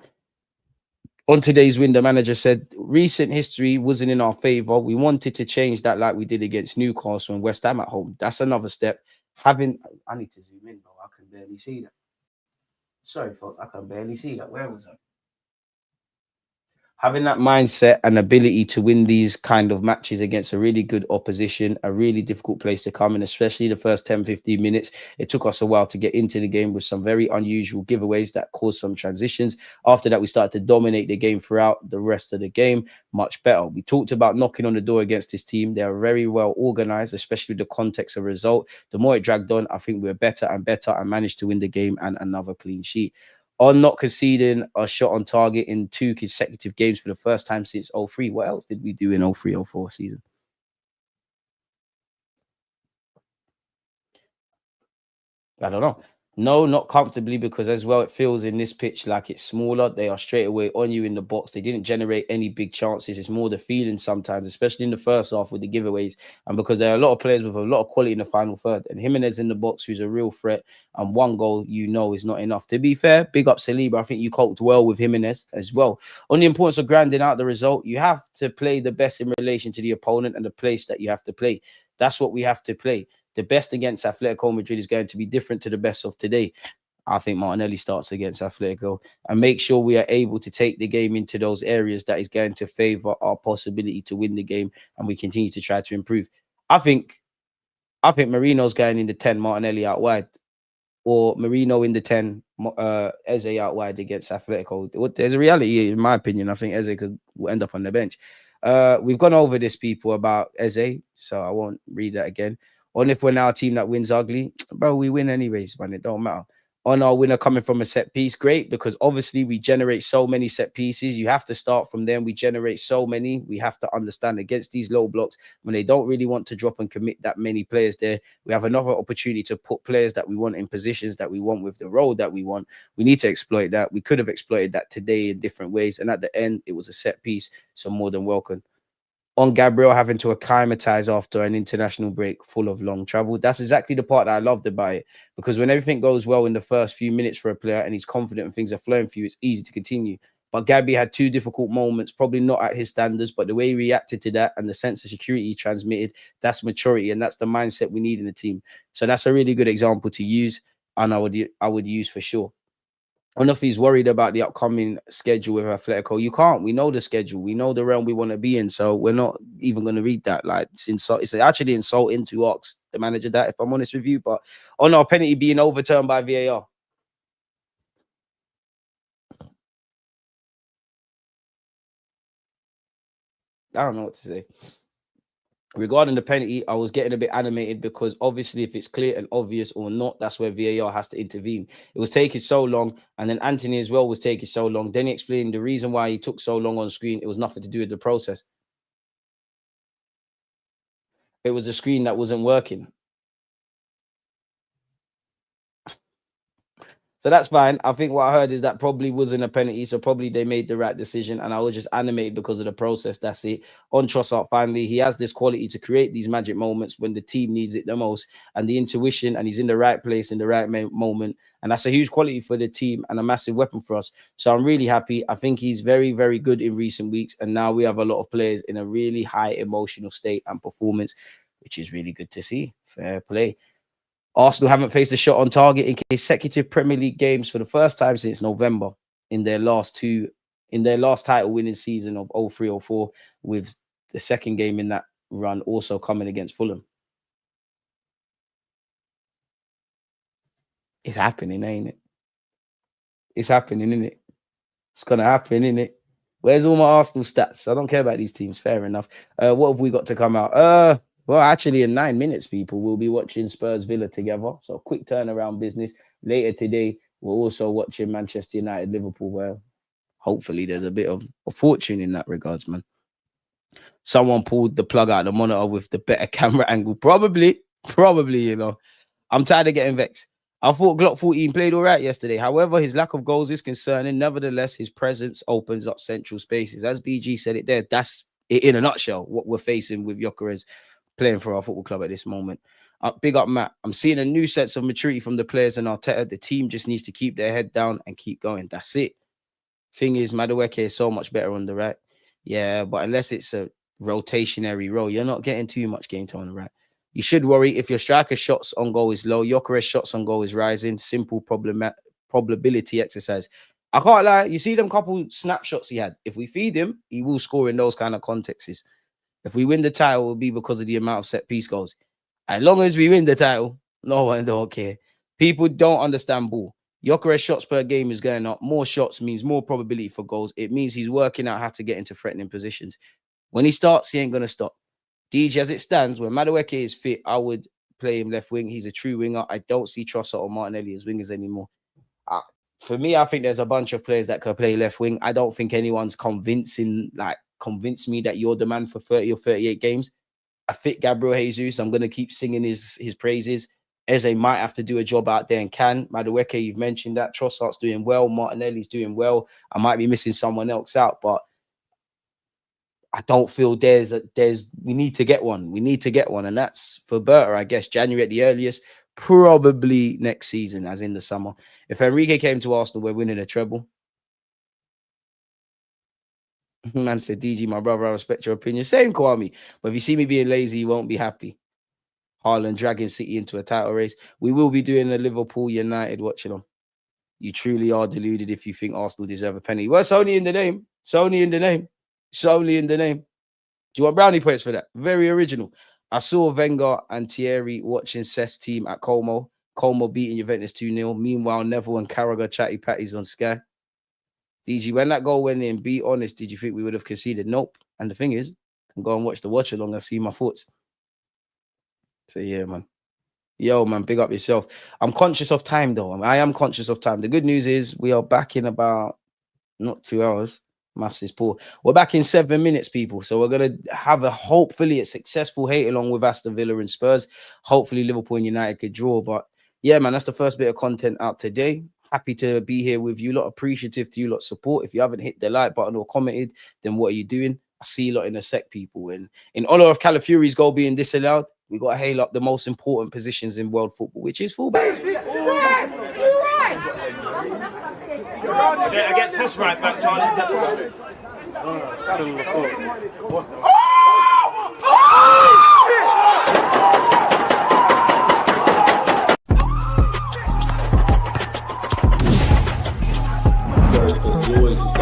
on today's win, the manager said recent history wasn't in our favour. We wanted to change that like we did against Newcastle and West Ham at home. That's another step. I need to zoom in though. I can barely see that. Sorry, folks. I can barely see that. Where was I? Having that mindset and ability to win these kind of matches against a really good opposition, a really difficult place to come in, especially the first 10, 15 minutes. It took us a while to get into the game with some very unusual giveaways that caused some transitions. After that, we started to dominate the game throughout the rest of the game much better. We talked about knocking on the door against this team. They are very well organized, especially the context of result. The more it dragged on, I think we were better and better and managed to win the game and another clean sheet. On not conceding a shot on target in 2 consecutive games for the first time since 03. What else did we do in 03-04 season? I don't know. No, not comfortably, because as well, it feels in this pitch like it's smaller. They are straight away on you in the box. They didn't generate any big chances. It's more the feeling sometimes, especially in the first half with the giveaways. And because there are a lot of players with a lot of quality in the final third. And Jimenez in the box, who's a real threat. And 1 goal, is not enough. To be fair, big up Saliba. I think you coped well with Jimenez as well. On the importance of grinding out the result, you have to play the best in relation to the opponent and the place that you have to play. That's what we have to play. The best against Atletico Madrid is going to be different to the best of today. I think Martinelli starts against Atletico, and make sure we are able to take the game into those areas that is going to favour our possibility to win the game, and we continue to try to improve. I think Marino's going in the 10, Martinelli out wide, or Marino in the 10, Eze out wide against Atletico. There's a reality, in my opinion. I think Eze could end up on the bench. We've gone over this, people, about Eze, so I won't read that again. On if we're now a team that wins ugly, bro, we win anyways, man. It don't matter. On our winner coming from a set piece, great, because obviously we generate so many set pieces. You have to start from them. We generate so many. We have to understand against these low blocks, when they don't really want to drop and commit that many players there, we have another opportunity to put players that we want in positions that we want with the role that we want. We need to exploit that. We could have exploited that today in different ways. And at the end, it was a set piece. So more than welcome. On Gabriel having to acclimatize after an international break full of long travel. That's exactly the part that I loved about it, because when everything goes well in the first few minutes for a player and he's confident and things are flowing for you, it's easy to continue. But Gabby had 2 difficult moments, probably not at his standards, but the way he reacted to that and the sense of security he transmitted, that's maturity, and that's the mindset we need in the team. So that's a really good example to use, and I would use for sure. I don't know if he's worried about the upcoming schedule with Atletico. You can't. We know the schedule. We know the realm we want to be in. So we're not even going to read that. Like, it's actually insulting to ask the manager that, if I'm honest with you. But on our penalty being overturned by VAR. I don't know what to say. Regarding the penalty, I was getting a bit animated because obviously if it's clear and obvious or not, that's where VAR has to intervene. It was taking so long, and then Anthony as well was taking so long. Then he explained the reason why he took so long on screen. It was nothing to do with the process. It was a screen that wasn't working. So that's fine. I think what I heard is that probably wasn't a penalty. So probably they made the right decision. And I was just animated because of the process. That's it. On Trossard, finally, he has this quality to create these magic moments when the team needs it the most. And the intuition, and he's in the right place in the right moment. And that's a huge quality for the team and a massive weapon for us. So I'm really happy. I think he's very, very good in recent weeks. And now we have a lot of players in a really high emotional state and performance, which is really good to see. Fair play. Arsenal haven't faced a shot on target in consecutive Premier League games for the first time since November in their last title winning season of 03-04, with the second game in that run also coming against Fulham. It's happening, ain't it? It's happening, isn't it? It's gonna happen, isn't it? Where's all my Arsenal stats? I don't care about these teams. Fair enough. What have we got to come out? Well, actually, in 9 minutes, people, we'll be watching Spurs Villa together. So quick turnaround business. Later today, we're also watching Manchester United Liverpool, where hopefully there's a bit of a fortune in that regards, man. Someone pulled the plug out of the monitor with the better camera angle. Probably, I'm tired of getting vexed. I thought Glock 14 played all right yesterday. However, his lack of goals is concerning. Nevertheless, his presence opens up central spaces. As BG said it there, that's it in a nutshell, what we're facing with Gyökeres. playing for our football club at this moment. Big up, Matt. I'm seeing a new sense of maturity from the players and Arteta. The team just needs to keep their head down and keep going. That's it. Thing is, Madueke is so much better on the right. Yeah, but unless it's a rotationary role, you're not getting too much game time on the right. You should worry if your striker shots on goal is low. Gyökeres shots on goal is rising. Simple probability exercise. I can't lie. You see them couple snapshots he had. If we feed him, he will score in those kind of contexts. If we win the title, it will be because of the amount of set piece goals. As long as we win the title, no one don't care. People don't understand ball. Gyökeres shots per game is going up. More shots means more probability for goals. It means he's working out how to get into threatening positions. When he starts, he ain't going to stop. DG, as it stands, when Madueke is fit, I would play him left wing. He's a true winger. I don't see Trossard or Martinelli as wingers anymore. For me, I think there's a bunch of players that could play left wing. I don't think anyone's convinced me that you're the man for 30 or 38 games. I fit Gabriel Jesus. I'm going to keep singing his praises. Eze might have to do a job out there and can. Madueke, you've mentioned that. Trossard's doing well. Martinelli's doing well. I might be missing someone else out, but I don't feel we need to get one. We need to get one. And that's for Berta, I guess. January at the earliest, probably next season, as in the summer. If Enrique came to Arsenal, we're winning a treble. Man said, DG, my brother, I respect your opinion. Same, Kwame. But if you see me being lazy, you won't be happy. Haaland dragging City into a title race. We will be doing a Liverpool United watching them. You truly are deluded if you think Arsenal deserve a penny. Well, it's only in the name. It's only in the name. It's only in the name. Do you want brownie points for that? Very original. I saw Wenger and Thierry watching Cess team at Como. Como beating Juventus 2-0. Meanwhile, Neville and Carragher chatty patties on Sky. DG, when that goal went in, be honest, did you think we would have conceded? Nope. And the thing is, I can go and watch the watch along and see my thoughts. So yeah, man. Yo, man, big up yourself. I'm conscious of time, though. I am conscious of time. The good news is we are back in about not 2 hours. Maths is poor. We're back in 7 minutes, people. So we're going to have hopefully a successful hate along with Aston Villa and Spurs. Hopefully Liverpool and United could draw. But yeah, man, that's the first bit of content out today. Happy to be here with you lot. Appreciative to you lot support. If you haven't hit the like button or commented, then what are you doing? I see you lot in a sec, people. And in honor of Calafiori's goal being disallowed, we got to hail up the most important positions in world football, which is fullbacks. Against this right back, Charlie, definitely. Always